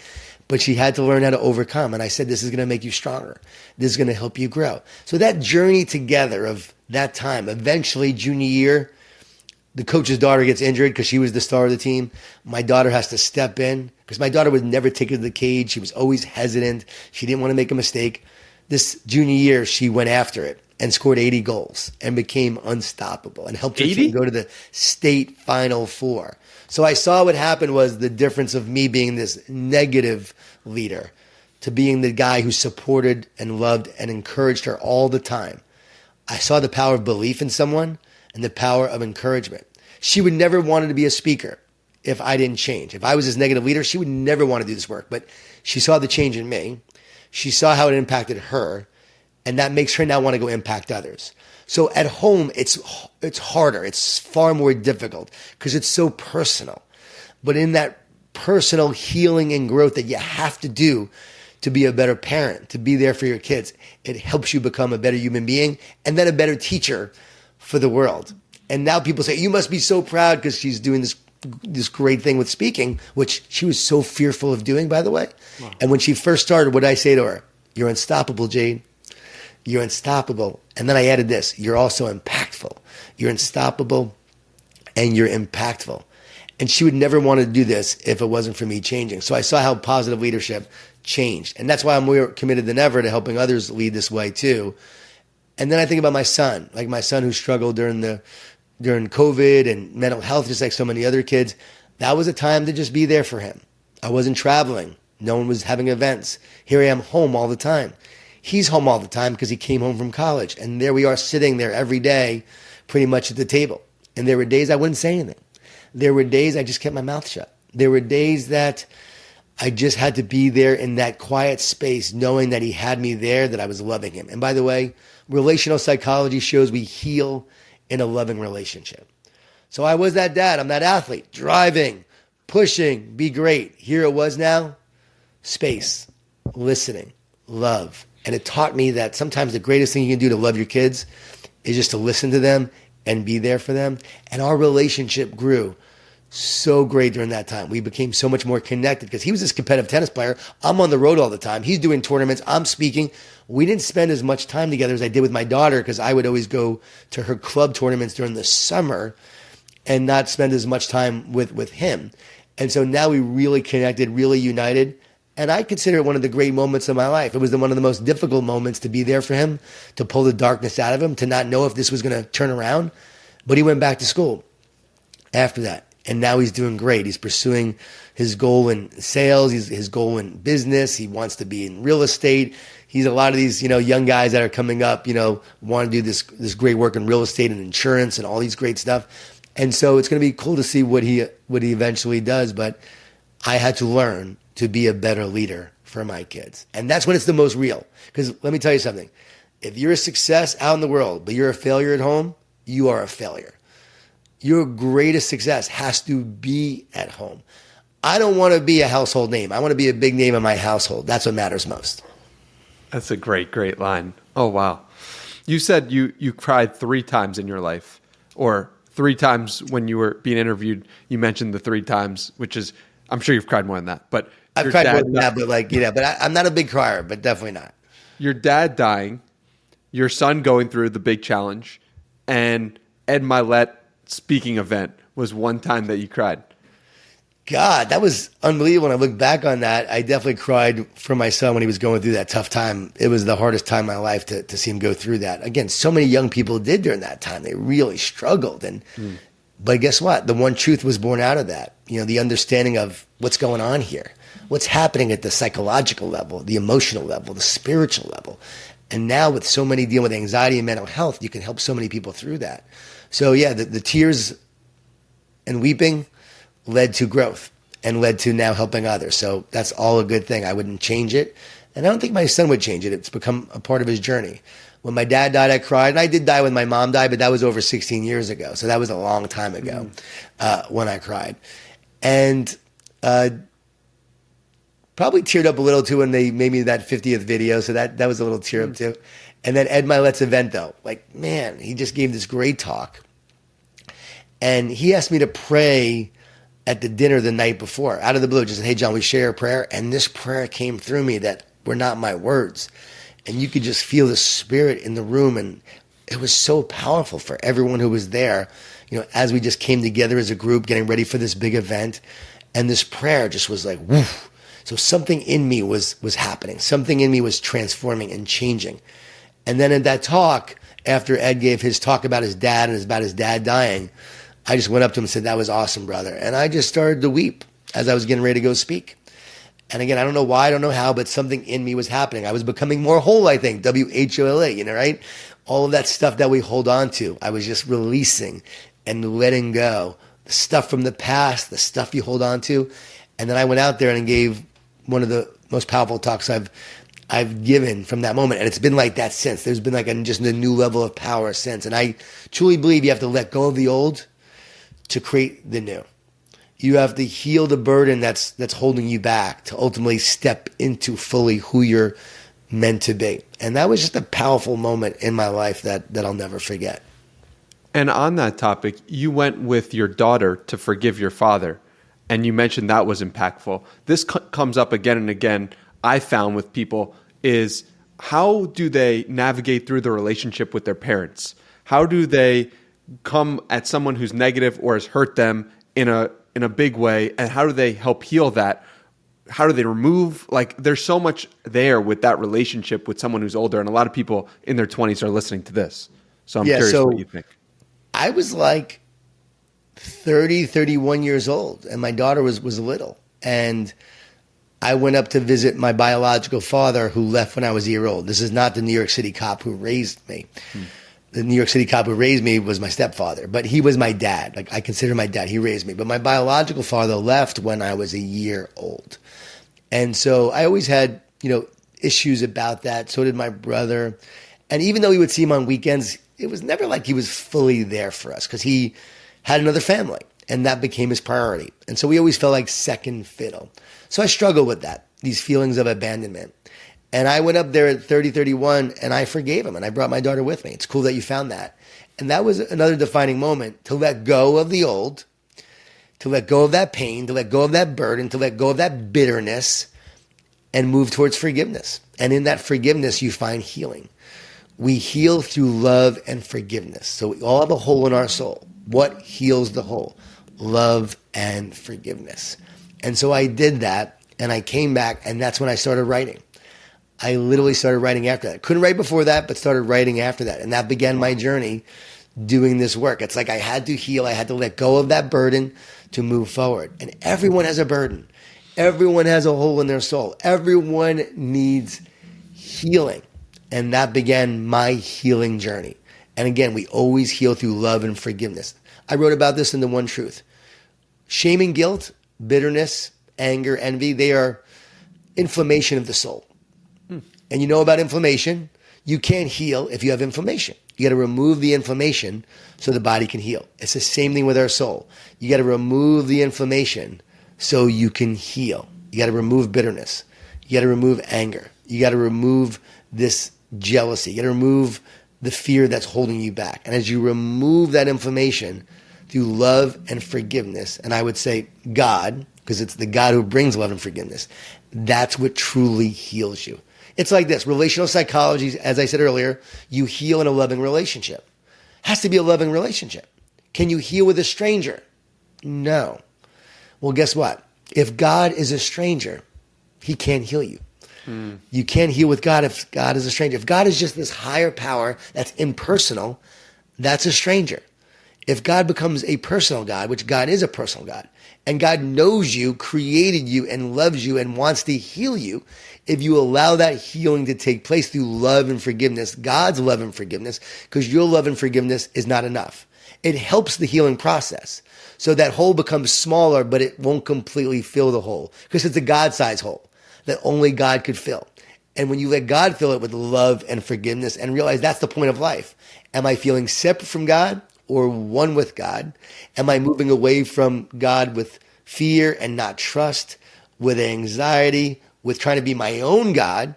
But she had to learn how to overcome. And I said, this is going to make you stronger. This is going to help you grow. So that journey together of that time, eventually junior year, the coach's daughter gets injured because she was the star of the team. My daughter has to step in because my daughter would never take her to the cage. She was always hesitant. She didn't want to make a mistake. This junior year, she went after it and scored 80 goals and became unstoppable and helped her team go to the state Final Four. So I saw what happened was the difference of me being this negative leader to being the guy who supported and loved and encouraged her all the time. I saw the power of belief in someone and the power of encouragement. She would never want to be a speaker if I didn't change. If I was this negative leader, she would never want to do this work. But she saw the change in me. She saw how it impacted her. And that makes her now want to go impact others. So at home, it's harder. It's far more difficult because it's so personal. But in that personal healing and growth that you have to do to be a better parent, to be there for your kids, it helps you become a better human being and then a better teacher for the world. And now people say, you must be so proud because she's doing this great thing with speaking, which she was so fearful of doing, by the way. Wow. And when she first started, what did I say to her? You're unstoppable, Jade. You're unstoppable. And then I added this. You're also impactful. You're unstoppable and you're impactful. And she would never want to do this if it wasn't for me changing. So I saw how positive leadership changed. And that's why I'm more committed than ever to helping others lead this way too. And then I think about my son, like my son who struggled during COVID and mental health, just like so many other kids. That was a time to just be there for him. I wasn't traveling. No one was having events. Here I am home all the time. He's home all the time because he came home from college. And there we are sitting there every day, pretty much at the table. And there were days I wouldn't say anything. There were days I just kept my mouth shut. There were days that I just had to be there in that quiet space, knowing that he had me there, that I was loving him. And by the way, relational psychology shows we heal in a loving relationship. So I was that dad. I'm that athlete, driving, pushing, be great. Here it was now, space, listening, love. And it taught me that sometimes the greatest thing you can do to love your kids is just to listen to them and be there for them. And our relationship grew so great during that time. We became so much more connected because he was this competitive tennis player. I'm on the road all the time. He's doing tournaments. I'm speaking. We didn't spend as much time together as I did with my daughter because I would always go to her club tournaments during the summer and not spend as much time with him. And so now we really connected, really united. And I consider it one of the great moments of my life. It was one of the most difficult moments to be there for him, to pull the darkness out of him, to not know if this was going to turn around. But he went back to school after that. And now he's doing great. He's pursuing his goal in sales. His goal in business. He wants to be in real estate. He's a lot of these, young guys that are coming up, want to do this great work in real estate and insurance and all these great stuff. And so it's going to be cool to see what he eventually does. But I had to learn to be a better leader for my kids. And that's when it's the most real. Because let me tell you something. If you're a success out in the world, but you're a failure at home, you are a failure. Your greatest success has to be at home. I don't want to be a household name. I want to be a big name in my household. That's what matters most. That's a great, great line. Oh, wow. You said you cried 3 times in your life, or 3 times when you were being interviewed. You mentioned the 3 times, which is, I'm sure you've cried more than that. But I've cried more than that, but I'm not a big crier, but definitely not. Your dad dying, your son going through the big challenge, and Ed Milet speaking event was one time that you cried. God, that was unbelievable. When I look back on that, I definitely cried for my son when he was going through that tough time. It was the hardest time in my life to see him go through that. Again, so many young people did during that time. They really struggled. And But guess what? The one truth was born out of that. The understanding of what's going on here, what's happening at the psychological level, the emotional level, the spiritual level. And now with so many dealing with anxiety and mental health, you can help so many people through that. So yeah, the tears and weeping led to growth and led to now helping others. So that's all a good thing. I wouldn't change it. And I don't think my son would change it. It's become a part of his journey. When my dad died, I cried. And I did die when my mom died, but that was over 16 years ago. So that was a long time ago when I cried. And probably teared up a little too when they made me that 50th video. So that was a little tear up too. And then Ed Milet's event though, man, he just gave this great talk. And he asked me to pray at the dinner the night before, out of the blue, just said, hey, Jon, we share a prayer. And this prayer came through me that were not my words. And you could just feel the spirit in the room. And it was so powerful for everyone who was there, as we just came together as a group, getting ready for this big event. And this prayer just was like, woof. So something in me was happening. Something in me was transforming and changing. And then in that talk, after Ed gave his talk about his dad and about his dad dying, I just went up to him and said, that was awesome, brother. And I just started to weep as I was getting ready to go speak. And again, I don't know why, I don't know how, but something in me was happening. I was becoming more whole, I think, WHOLA, right? All of that stuff that we hold on to, I was just releasing and letting go. The stuff from the past, the stuff you hold on to. And then I went out there and gave one of the most powerful talks I've given from that moment. And it's been like that since. There's been just a new level of power since. And I truly believe you have to let go of the old to create the new. You have to heal the burden that's holding you back to ultimately step into fully who you're meant to be. And that was just a powerful moment in my life that I'll never forget. And on that topic, you went with your daughter to forgive your father. And you mentioned that was impactful. This comes up again and again, I found with people, is how do they navigate through the relationship with their parents? How do they come at someone who's negative or has hurt them in a big way, and how do they help heal that? How do they remove, there's so much there with that relationship with someone who's older, and a lot of people in their 20s are listening to this. So I'm curious what you think. I was 30, 31 years old, and my daughter was little. And I went up to visit my biological father who left when I was a year old. This is not the New York City cop who raised me. The New York City cop who raised me was my stepfather, but he was my dad. I consider my dad. He raised me. But my biological father left when I was a year old. And so I always had, issues about that. So did my brother. And even though we would see him on weekends, it was never like he was fully there for us because he had another family and that became his priority. And so we always felt like second fiddle. So I struggled with that, these feelings of abandonment. And I went up there at 30, 31, and I forgave him, and I brought my daughter with me. It's cool that you found that. And that was another defining moment, to let go of the old, to let go of that pain, to let go of that burden, to let go of that bitterness, and move towards forgiveness. And in that forgiveness, you find healing. We heal through love and forgiveness. So we all have a hole in our soul. What heals the hole? Love and forgiveness. And so I did that, and I came back, and that's when I started writing. I literally started writing after that. Couldn't write before that, but started writing after that. And that began my journey doing this work. It's like I had to heal. I had to let go of that burden to move forward. And everyone has a burden. Everyone has a hole in their soul. Everyone needs healing. And that began my healing journey. And again, we always heal through love and forgiveness. I wrote about this in The One Truth. Shame and guilt, bitterness, anger, envy, they are inflammation of the soul. And you know about inflammation, you can't heal if you have inflammation. You got to remove the inflammation so the body can heal. It's the same thing with our soul. You got to remove the inflammation so you can heal. You got to remove bitterness. You got to remove anger. You got to remove this jealousy. You got to remove the fear that's holding you back. And as you remove that inflammation through love and forgiveness, and I would say God, because it's the God who brings love and forgiveness, that's what truly heals you. It's like this. Relational psychology, as I said earlier, you heal in a loving relationship. Has to be a loving relationship. Can you heal with a stranger? No. Well, guess what? If God is a stranger, he can't heal you. You can't heal with God if God is a stranger. If God is just this higher power that's impersonal, that's a stranger. If God becomes a personal God, which God is a personal God, and God knows you, created you, and loves you, and wants to heal you, if you allow that healing to take place through love and forgiveness, God's love and forgiveness, because your love and forgiveness is not enough. It helps the healing process. So that hole becomes smaller, but it won't completely fill the hole, because it's a God-sized hole that only God could fill. And when you let God fill it with love and forgiveness and realize that's the point of life. Am I feeling separate from God or one with God? Am I moving away from God with fear and not trust, with anxiety, with trying to be my own God?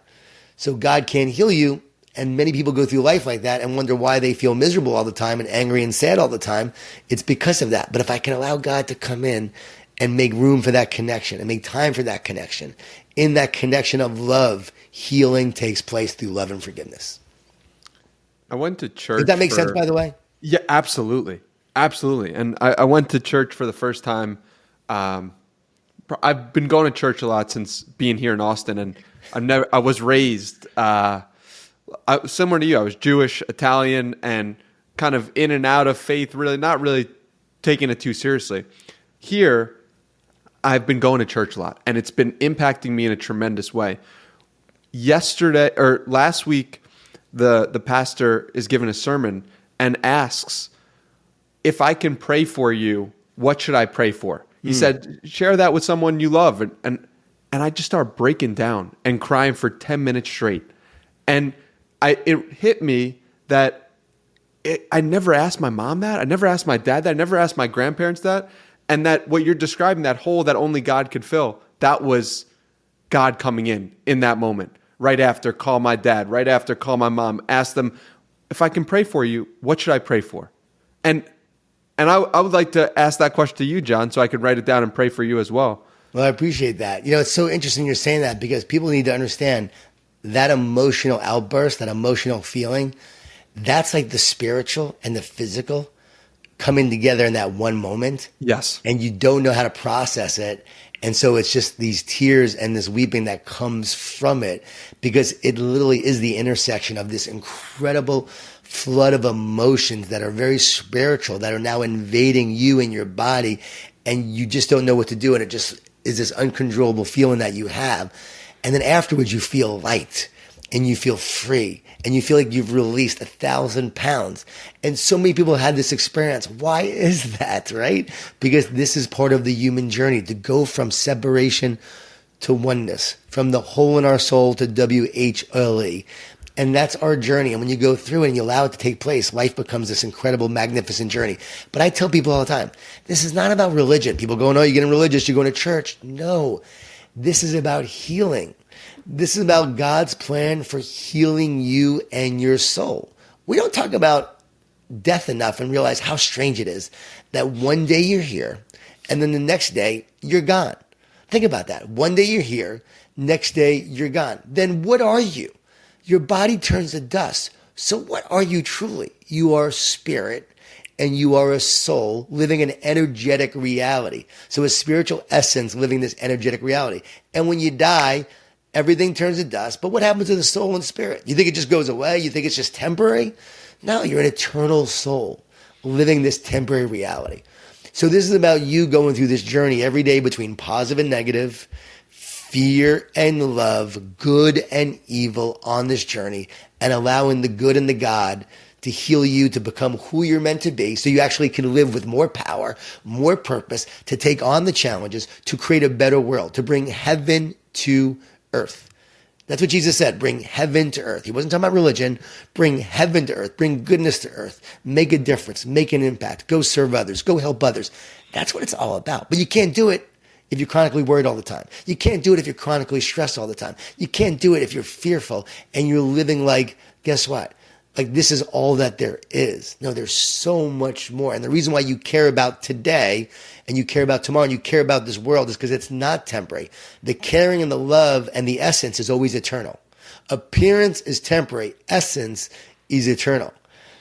So God can't heal you. And many people go through life like that and wonder why they feel miserable all the time and angry and sad all the time. It's because of that. But if I can allow God to come in and make room for that connection and make time for that connection, in that connection of love, healing takes place through love and forgiveness. I went to church. Does that make sense, by the way? Yeah, absolutely. Absolutely. And I went to church for the first time. I've been going to church a lot since being here in Austin, and I was raised similar to you. I was Jewish, Italian, and kind of in and out of faith, really not really taking it too seriously. Here, I've been going to church a lot, and it's been impacting me in a tremendous way. Last week, the pastor is giving a sermon and asks, if I can pray for you, what should I pray for? He said, share that with someone you love. And I just started breaking down and crying for 10 minutes straight. And it hit me that I never asked my mom that. I never asked my dad that. I never asked my grandparents that. And that what you're describing, that hole that only God could fill, that was God coming in that moment. Right after, call my dad. Right after, call my mom. Ask them, if I can pray for you, what should I pray for? And I would like to ask that question to you, Jon, so I could write it down and pray for you as well. Well, I appreciate that. It's so interesting you're saying that, because people need to understand that emotional outburst, that emotional feeling, that's like the spiritual and the physical coming together in that one moment. Yes. And you don't know how to process it. And so it's just these tears and this weeping that comes from it, because it literally is the intersection of this incredible flood of emotions that are very spiritual, that are now invading you and your body, and you just don't know what to do. And it just is this uncontrollable feeling that you have. And then afterwards you feel light and you feel free and you feel like you've released 1,000 pounds. And so many people had this experience. Why is that, right? Because this is part of the human journey, to go from separation to oneness, from the hole in our soul to WHLE. And that's our journey. And when you go through it and you allow it to take place, life becomes this incredible, magnificent journey. But I tell people all the time, this is not about religion. People go, no, you're getting religious, you're going to church. No, this is about healing. This is about God's plan for healing you and your soul. We don't talk about death enough and realize how strange it is that one day you're here and then the next day you're gone. Think about that. One day you're here, next day you're gone. Then what are you? Your body turns to dust. So what are you truly? You are spirit and you are a soul living an energetic reality. So a spiritual essence living this energetic reality. And when you die, everything turns to dust. But what happens to the soul and spirit? You think it just goes away? You think it's just temporary? No, you're an eternal soul living this temporary reality. So this is about you going through this journey every day between positive and negative, fear and love, good and evil on this journey, and allowing the good and the God to heal you to become who you're meant to be, so you actually can live with more power, more purpose, to take on the challenges, to create a better world, to bring heaven to earth. That's what Jesus said, bring heaven to earth. He wasn't talking about religion. Bring heaven to earth, bring goodness to earth, make a difference, make an impact, go serve others, go help others. That's what it's all about. But you can't do it if you're chronically worried all the time. You can't do it if you're chronically stressed all the time. You can't do it if you're fearful and you're living like, guess what? Like this is all that there is. No, there's so much more. And the reason why you care about today and you care about tomorrow and you care about this world is because it's not temporary. The caring and the love and the essence is always eternal. Appearance is temporary. Essence is eternal.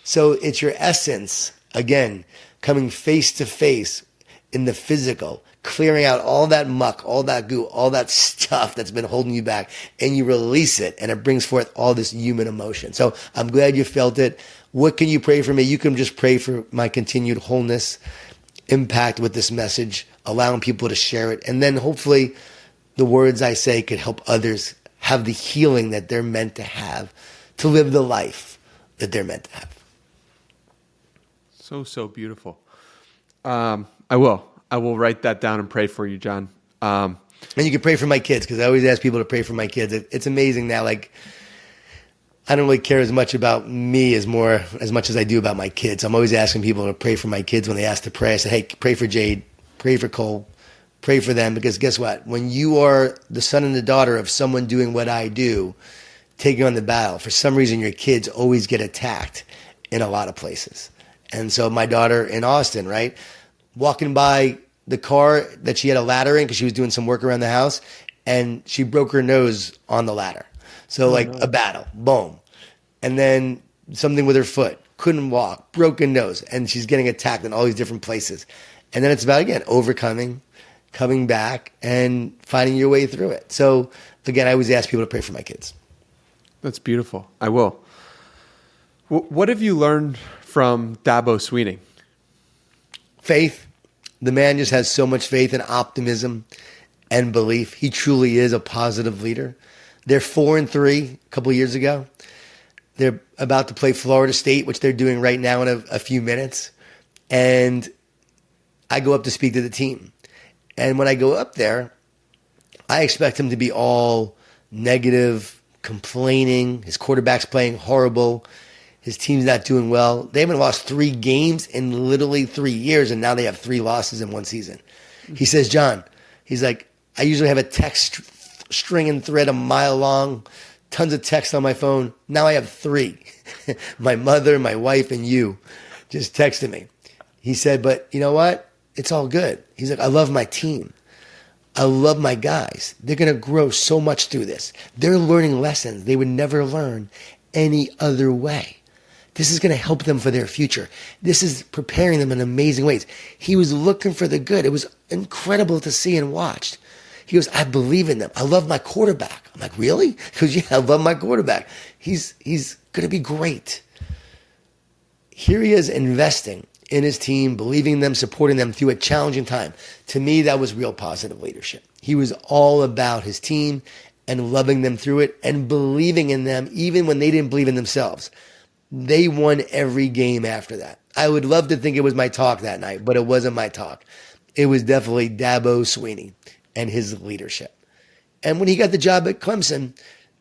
So it's your essence, again, coming face to face in the physical, clearing out all that muck, all that goo, all that stuff that's been holding you back, and you release it, and it brings forth all this human emotion. So I'm glad you felt it. What can you pray for me? You can just pray for my continued wholeness, impact with this message, allowing people to share it, and then hopefully the words I say could help others have the healing that they're meant to have, to live the life that they're meant to have. So beautiful. I will write that down and pray for you, Jon. And you can pray for my kids, because I always ask people to pray for my kids. It's amazing now. Like, I don't really care as much about me as much as I do about my kids. I'm always asking people to pray for my kids when they ask to pray. I say, hey, pray for Jade, pray for Cole, pray for them, because guess what? When you are the son and the daughter of someone doing what I do, taking on the battle, for some reason your kids always get attacked in a lot of places. And so my daughter in Austin, right, walking by the car that she had a ladder in because she was doing some work around the house, and she broke her nose on the ladder. So a battle, boom. And then something with her foot, couldn't walk, broken nose, and she's getting attacked in all these different places. And then it's about, again, overcoming, coming back, and finding your way through it. So again, I always ask people to pray for my kids. That's beautiful. I will. What have you learned from Dabo Swinney? Faith. The man just has so much faith and optimism and belief. He truly is a positive leader. They're 4-3 a couple of years ago. They're about to play Florida State, which they're doing right now in a few minutes. And I go up to speak to the team. And when I go up there, I expect him to be all negative, complaining. His quarterback's playing horrible. His team's not doing well. They haven't lost 3 games in literally 3 years, and now they have 3 losses in one season. He says, Jon, he's like, I usually have a text string and thread a mile long, tons of text on my phone. Now I have 3. My mother, my wife, and you just texted me. He said, but you know what? It's all good. He's like, I love my team. I love my guys. They're going to grow so much through this. They're learning lessons they would never learn any other way. This is going to help them for their future. This is preparing them in amazing ways. He was looking for the good. It was incredible to see and watch. He goes, I believe in them. I love my quarterback. I'm like, really? He goes, yeah, I love my quarterback. He's going to be great. Here he is investing in his team, believing in them, supporting them through a challenging time. To me, that was real positive leadership. He was all about his team and loving them through it and believing in them even when they didn't believe in themselves. They won every game after that. I would love to think it was my talk that night, but it wasn't my talk. It was definitely Dabo Swinney and his leadership. And when he got the job at Clemson,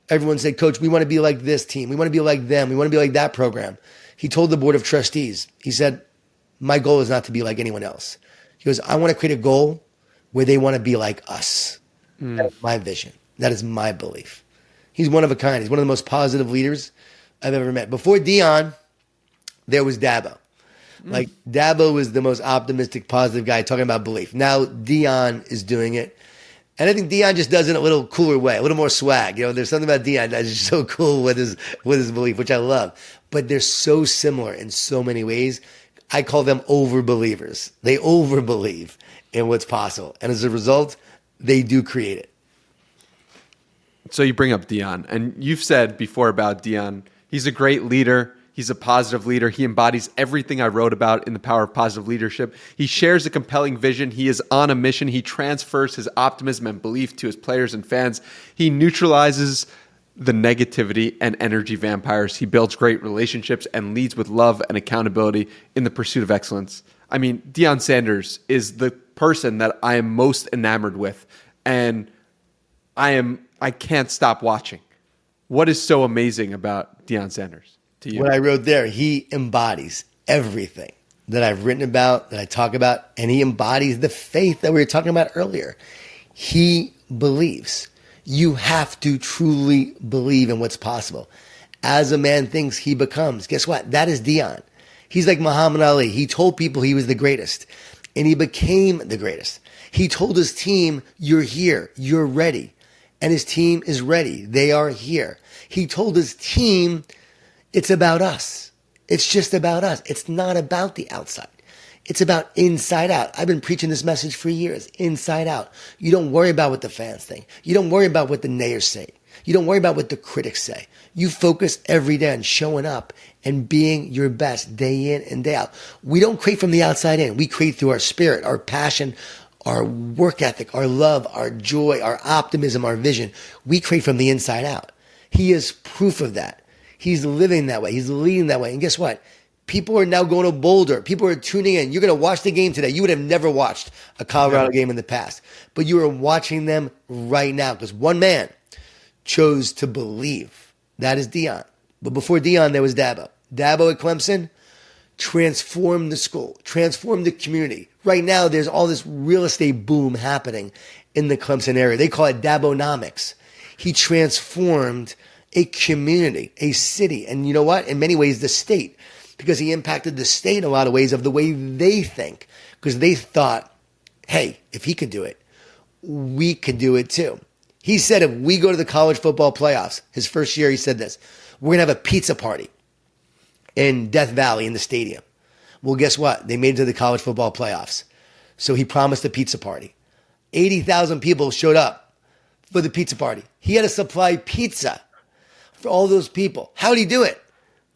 everyone said, Coach, we want to be like this team. We want to be like them. We want to be like that program. He told the board of trustees, he said, my goal is not to be like anyone else. He goes, I want to create a goal where they want to be like us. That is my vision. That is my belief. He's one of a kind. He's one of the most positive leaders I've ever met. Before Deion, there was Dabo. Like, Dabo was the most optimistic, positive guy talking about belief. Now Deion is doing it. And I think Deion just does it in a little cooler way, a little more swag. You know, there's something about Deion that's just so cool with his belief, which I love. But they're so similar in so many ways. I call them over-believers. They over-believe in what's possible. And as a result, they do create it. So you bring up Deion, and you've said before about Deion, he's a great leader. He's a positive leader. He embodies everything I wrote about in The Power of Positive Leadership. He shares a compelling vision. He is on a mission. He transfers his optimism and belief to his players and fans. He neutralizes the negativity and energy vampires. He builds great relationships and leads with love and accountability in the pursuit of excellence. I mean, Deion Sanders is the person that I am most enamored with, and I can't stop watching. What is so amazing about Deion Sanders to you? What I wrote there, he embodies everything that I've written about, that I talk about, and he embodies the faith that we were talking about earlier. He believes. You have to truly believe in what's possible. As a man thinks, he becomes. Guess what? That is Deion. He's like Muhammad Ali. He told people he was the greatest, and he became the greatest. He told his team, you're here, you're ready. And his team is ready. They are here. He told his team, it's about us. It's just about us. It's not about the outside. It's about inside out. I've been preaching this message for years, inside out. You don't worry about what the fans think. You don't worry about what the nayers say. You don't worry about what the critics say. You focus every day on showing up and being your best day in and day out. We don't create from the outside in. We create through our spirit, our passion, our work ethic, our love, our joy, our optimism, our vision. We create from the inside out. He is proof of that. He's living that way. He's leading that way. And guess what? People are now going to Boulder. People are tuning in. You're going to watch the game today. You would have never watched a Colorado game in the past, but you are watching them right now because one man chose to believe. That is Deion. But before Deion, there was Dabo. Dabo at Clemson transformed the school, transformed the community. Right now, there's all this real estate boom happening in the Clemson area. They call it Dabonomics. He transformed a community, a city, and you know what? In many ways, the state, because he impacted the state in a lot of ways of the way they think, because they thought, hey, if he could do it, we could do it too. He said if we go to the college football playoffs, his first year, he said this, we're going to have a pizza party in Death Valley in the stadium. Well, guess what? They made it to the college football playoffs. So he promised a pizza party. 80,000 people showed up for the pizza party. He had to supply pizza for all those people. How did he do it?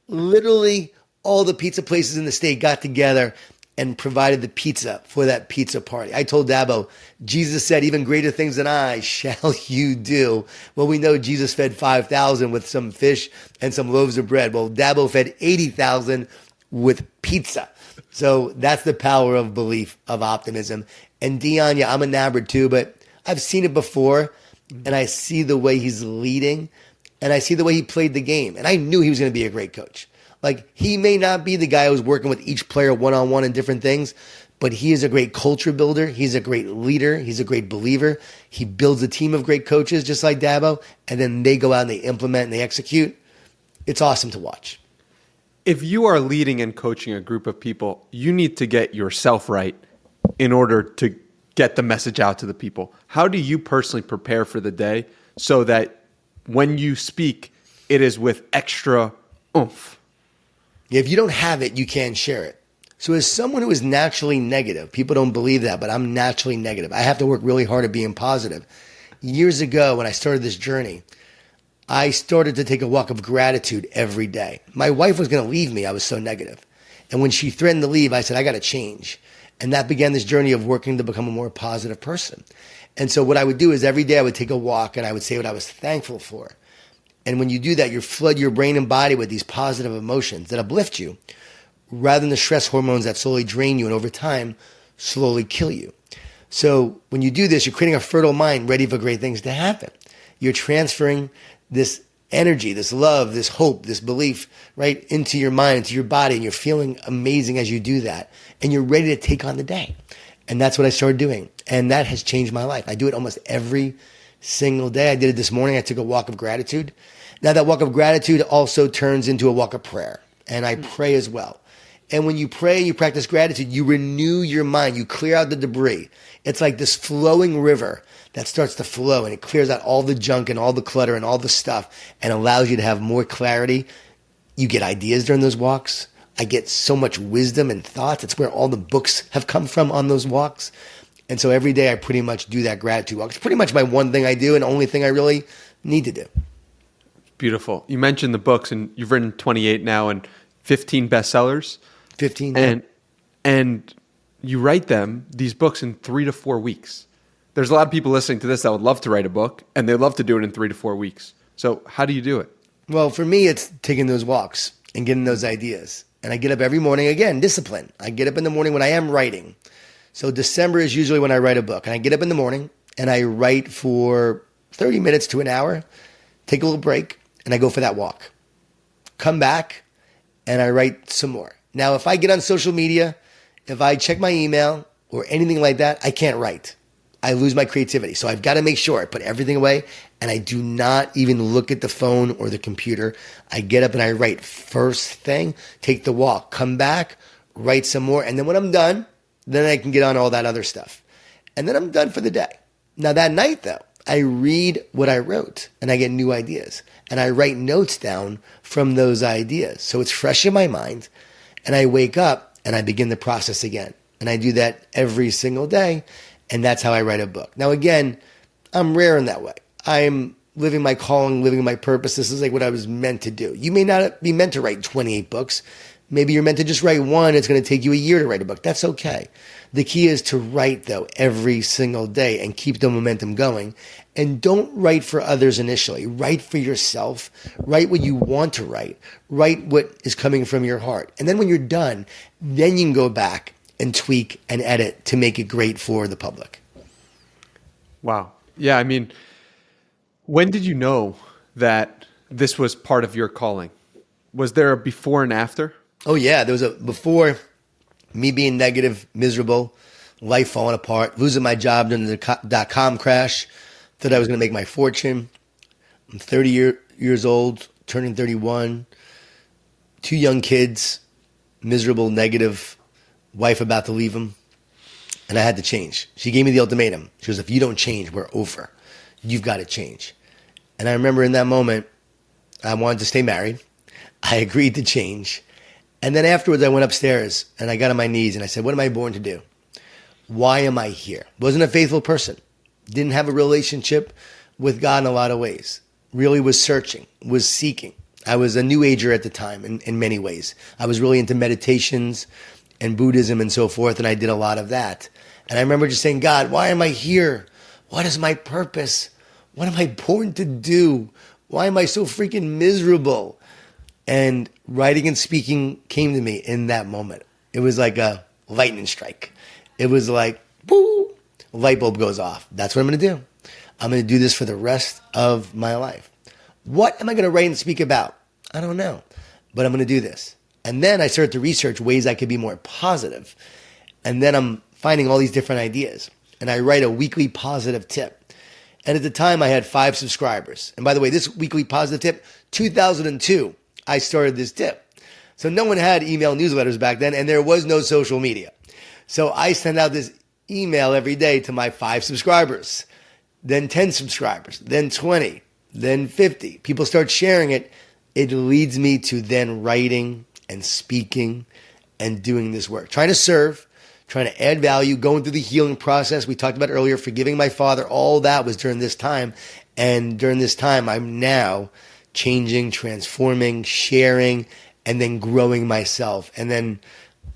Literally all the pizza places in the state got together and provided the pizza for that pizza party. I told Dabo, Jesus said, even greater things than I shall you do. Well, we know Jesus fed 5,000 with some fish and some loaves of bread. Well, Dabo fed 80,000 with pizza. So that's the power of belief, of optimism. And Deion, yeah, I'm enamored too, but I've seen it before, and I see the way he's leading, and I see the way he played the game. And I knew he was going to be a great coach. Like, he may not be the guy who's working with each player one-on-one and different things, but he is a great culture builder. He's a great leader. He's a great believer. He builds a team of great coaches just like Dabo, and then they go out and they implement and they execute. It's awesome to watch. If you are leading and coaching a group of people, you need to get yourself right in order to get the message out to the people. How do you personally prepare for the day so that when you speak, it is with extra oomph? If you don't have it, you can't share it. So as someone who is naturally negative, people don't believe that, but I'm naturally negative. I have to work really hard at being positive. Years ago, when I started this journey, I started to take a walk of gratitude every day. My wife was going to leave me. I was so negative. And when she threatened to leave, I said, I got to change. And that began this journey of working to become a more positive person. And so what I would do is every day I would take a walk and I would say what I was thankful for. And when you do that, you flood your brain and body with these positive emotions that uplift you rather than the stress hormones that slowly drain you and over time slowly kill you. So when you do this, you're creating a fertile mind ready for great things to happen. You're transferring this energy, this love, this hope, this belief, right, into your mind, into your body, and you're feeling amazing as you do that. And you're ready to take on the day. And that's what I started doing. And that has changed my life. I do it almost every single day. I did it this morning. I took a walk of gratitude. Now that walk of gratitude also turns into a walk of prayer. And I pray as well. And when you pray, you practice gratitude, you renew your mind. You clear out the debris. It's like this flowing river that starts to flow, and it clears out all the junk and all the clutter and all the stuff and allows you to have more clarity. You get ideas during those walks. I get so much wisdom and thoughts. It's where all the books have come from on those walks. And so every day I pretty much do that gratitude walk. It's pretty much my one thing I do and only thing I really need to do. Beautiful. You mentioned the books, and you've written 28 now and 15 bestsellers. 15. And you write these books in 3 to 4 weeks. There's a lot of people listening to this that would love to write a book, and they'd love to do it in 3 to 4 weeks. So how do you do it? Well, for me, it's taking those walks and getting those ideas. And I get up every morning, again, discipline. I get up in the morning when I am writing. So December is usually when I write a book. And I get up in the morning and I write for 30 minutes to an hour, take a little break, and I go for that walk. Come back and I write some more. Now, if I get on social media, if I check my email or anything like that, I can't write. I lose my creativity. So I've got to make sure I put everything away and I do not even look at the phone or the computer. I get up and I write first thing, take the walk, come back, write some more. And then when I'm done, then I can get on all that other stuff. And then I'm done for the day. Now that night though, I read what I wrote and I get new ideas and I write notes down from those ideas. So it's fresh in my mind and I wake up and I begin the process again. And I do that every single day. And that's how I write a book. Now, again, I'm rare in that way. I'm living my calling, living my purpose. This is like what I was meant to do. You may not be meant to write 28 books. Maybe you're meant to just write one. It's going to take you a year to write a book. That's okay. The key is to write, though, every single day and keep the momentum going. And don't write for others initially. Write for yourself. Write what you want to write. Write what is coming from your heart. And then when you're done, then you can go back and tweak and edit to make it great for the public. Wow. Yeah, I mean, when did you know that this was part of your calling? Was there a before and after? Oh, yeah. There was a before, me being negative, miserable, life falling apart, losing my job during the .com crash, thought I was going to make my fortune. I'm 30 years old, turning 31, 2 young kids, miserable, negative, wife about to leave him. And I had to change. She gave me the ultimatum. She goes, if you don't change, we're over. You've got to change. And I remember in that moment, I wanted to stay married. I agreed to change. And then afterwards, I went upstairs and I got on my knees and I said, what am I born to do? Why am I here? Wasn't a faithful person. Didn't have a relationship with God in a lot of ways. Really was searching, was seeking. I was a new ager at the time in many ways. I was really into meditations and Buddhism and so forth, and I did a lot of that. And I remember just saying, God, why am I here? What is my purpose? What am I born to do? Why am I so freaking miserable? And writing and speaking came to me in that moment. It was like a lightning strike. It was like, boo, light bulb goes off. That's what I'm going to do. I'm going to do this for the rest of my life. What am I going to write and speak about? I don't know, but I'm going to do this. And then I started to research ways I could be more positive. And then I'm finding all these different ideas. And I write a weekly positive tip. And at the time, I had 5 subscribers. And by the way, this weekly positive tip, 2002, I started this tip. So no one had email newsletters back then, and there was no social media. So I sent out this email every day to my 5 subscribers, then 10 subscribers, then 20, then 50. People start sharing it. It leads me to then writing and speaking and doing this work. Trying to serve, trying to add value, going through the healing process. We talked about earlier, forgiving my father. All that was during this time. And during this time, I'm now changing, transforming, sharing, and then growing myself. And then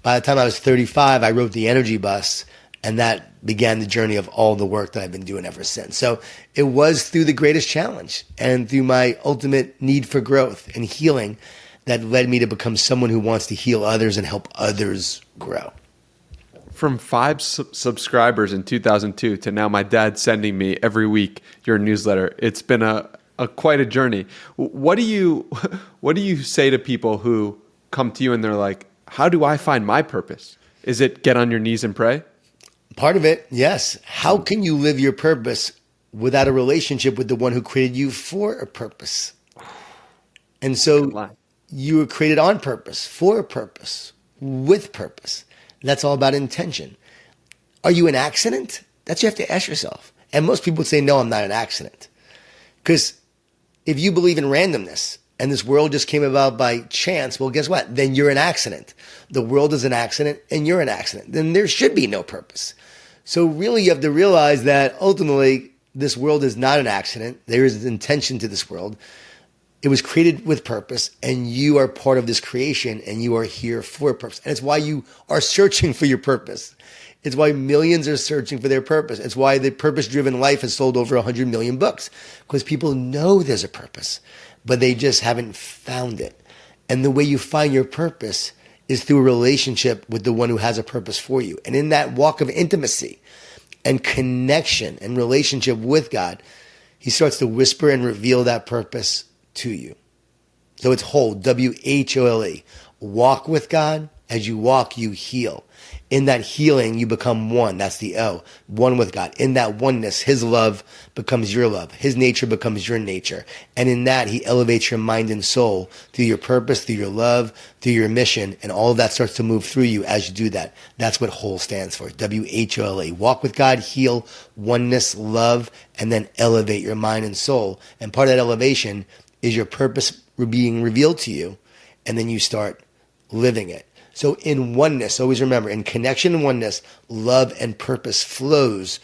by the time I was 35, I wrote The Energy Bus, and that began the journey of all the work that I've been doing ever since. So it was through the greatest challenge and through my ultimate need for growth and healing that led me to become someone who wants to heal others and help others grow. From 5 subscribers in 2002 to now my dad sending me every week your newsletter, it's been a quite a journey. What do you say to people who come to you and they're like, how do I find my purpose? Is it get on your knees and pray? Part of it, yes. How can you live your purpose without a relationship with the one who created you for a purpose? And so you were created on purpose, for a purpose, with purpose. That's all about intention. Are you an accident? That's what you have to ask yourself. And most people would say, no, I'm not an accident. Because if you believe in randomness and this world just came about by chance, well, guess what? Then you're an accident. The world is an accident and you're an accident. Then there should be no purpose. So really you have to realize that ultimately this world is not an accident. There is intention to this world. It was created with purpose, and you are part of this creation, and you are here for a purpose. And it's why you are searching for your purpose. It's why millions are searching for their purpose. It's why the purpose-driven life has sold over 100 million books, because people know there's a purpose, but they just haven't found it. And the way you find your purpose is through a relationship with the one who has a purpose for you. And in that walk of intimacy and connection and relationship with God, he starts to whisper and reveal that purpose to you. So it's whole, W-H-O-L-E. Walk with God. As you walk, you heal. In that healing, you become one. That's the O. One with God. In that oneness, his love becomes your love. His nature becomes your nature. And in that, he elevates your mind and soul through your purpose, through your love, through your mission. And all of that starts to move through you as you do that. That's what whole stands for. W-H-O-L-E. Walk with God, heal, oneness, love, and then elevate your mind and soul. And part of that elevation is your purpose being revealed to you. And then you start living it. So in oneness, always remember, in connection and oneness, love and purpose flows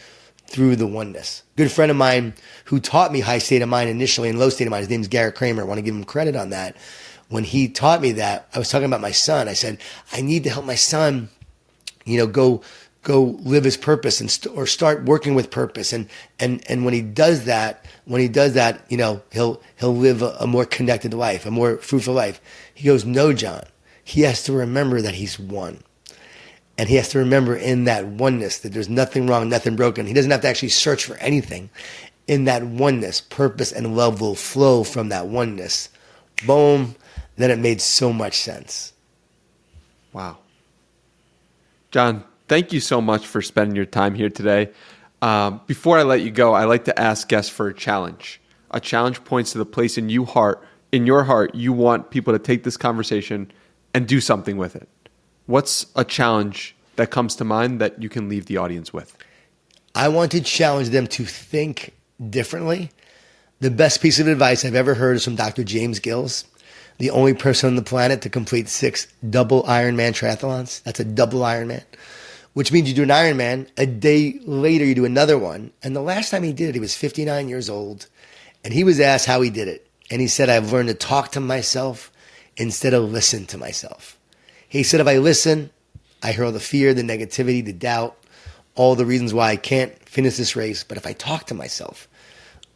through the oneness. Good friend of mine who taught me high state of mind initially and low state of mind, his name's Garrett Kramer. I want to give him credit on that. When he taught me that, I was talking about my son. I said, I need to help my son, go live his purpose or start working with purpose. And when he does that, he'll live a more connected life, a more fruitful life. He goes, no, Jon, he has to remember that he's one. And he has to remember in that oneness that there's nothing wrong, nothing broken. He doesn't have to actually search for anything. In that oneness, purpose and love will flow from that oneness. Boom. Then it made so much sense. Wow. Jon, thank you so much for spending your time here today. Before I let you go, I like to ask guests for a challenge. A challenge points to the place in your heart you want people to take this conversation and do something with it. What's a challenge that comes to mind that you can leave the audience with? I want to challenge them to think differently. The best piece of advice I've ever heard is from Dr. James Gills, the only person on the planet to complete 6 double Ironman triathlons. That's a double Ironman, which means you do an Ironman, a day later you do another one. And the last time he did it, he was 59 years old. And he was asked how he did it. And he said, I've learned to talk to myself instead of listen to myself. He said, if I listen, I hear all the fear, the negativity, the doubt, all the reasons why I can't finish this race. But if I talk to myself,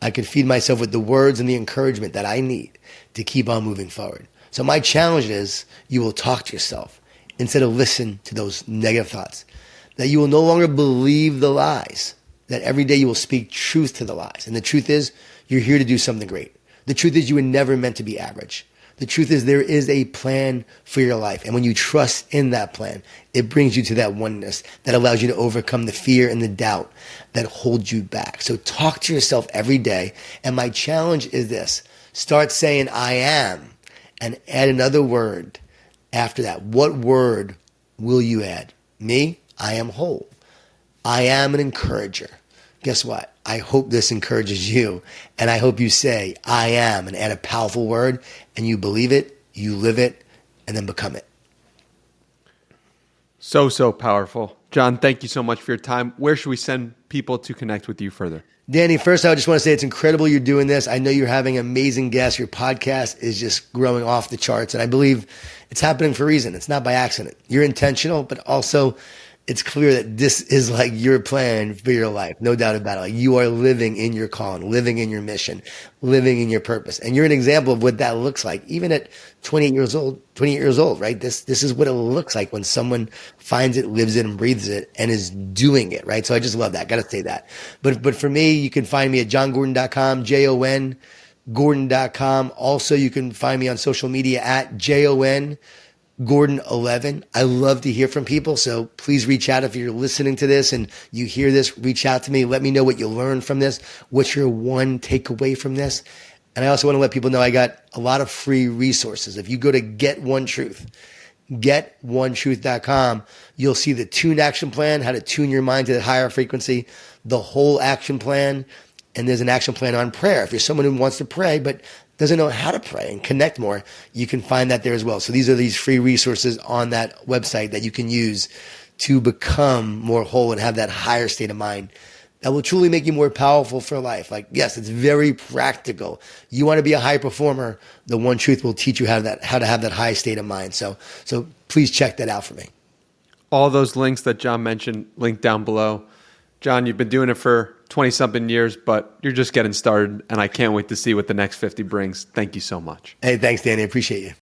I can feed myself with the words and the encouragement that I need to keep on moving forward. So my challenge is you will talk to yourself instead of listen to those negative thoughts, that you will no longer believe the lies, that every day you will speak truth to the lies. And the truth is you're here to do something great. The truth is you were never meant to be average. The truth is there is a plan for your life. And when you trust in that plan, it brings you to that oneness that allows you to overcome the fear and the doubt that holds you back. So talk to yourself every day. And my challenge is this. Start saying, I am, and add another word after that. What word will you add? Me, I am whole. I am an encourager. Guess what? I hope this encourages you. And I hope you say, I am, and add a powerful word, and you believe it, you live it, and then become it. So powerful. Jon, thank you so much for your time. Where should we send people to connect with you further? Danny, first, I just want to say it's incredible you're doing this. I know you're having amazing guests. Your podcast is just growing off the charts. And I believe it's happening for a reason. It's not by accident. You're intentional, but also it's clear that this is like your plan for your life. No doubt about it. Like you are living in your calling, living in your mission, living in your purpose. And you're an example of what that looks like. Even at 28 years old, right? This is what it looks like when someone finds it, lives it, and breathes it, and is doing it, right? So I just love that. Got to say that. But for me, you can find me at jongordon.com, Jon Gordon.com. Also, you can find me on social media at Jon Gordon 11. I love to hear from people. So please reach out if you're listening to this and you hear this, reach out to me. Let me know what you learned from this. What's your one takeaway from this? And I also want to let people know I got a lot of free resources. If you go to Get One Truth, getonetruth.com, you'll see the Tune Action Plan, how to tune your mind to the higher frequency, the whole action plan, and there's an action plan on prayer. If you're someone who wants to pray but doesn't know how to pray and connect more, you can find that there as well. So these free resources on that website that you can use to become more whole and have that higher state of mind that will truly make you more powerful for life. Like, yes, it's very practical. You want to be a high performer, the One Truth will teach you how to have that high state of mind. So please check that out for me. All those links that Jon mentioned, linked down below. Jon, you've been doing it for 20-something years, but you're just getting started, and I can't wait to see what the next 50 brings. Thank you so much. Hey, thanks, Danny. I appreciate you.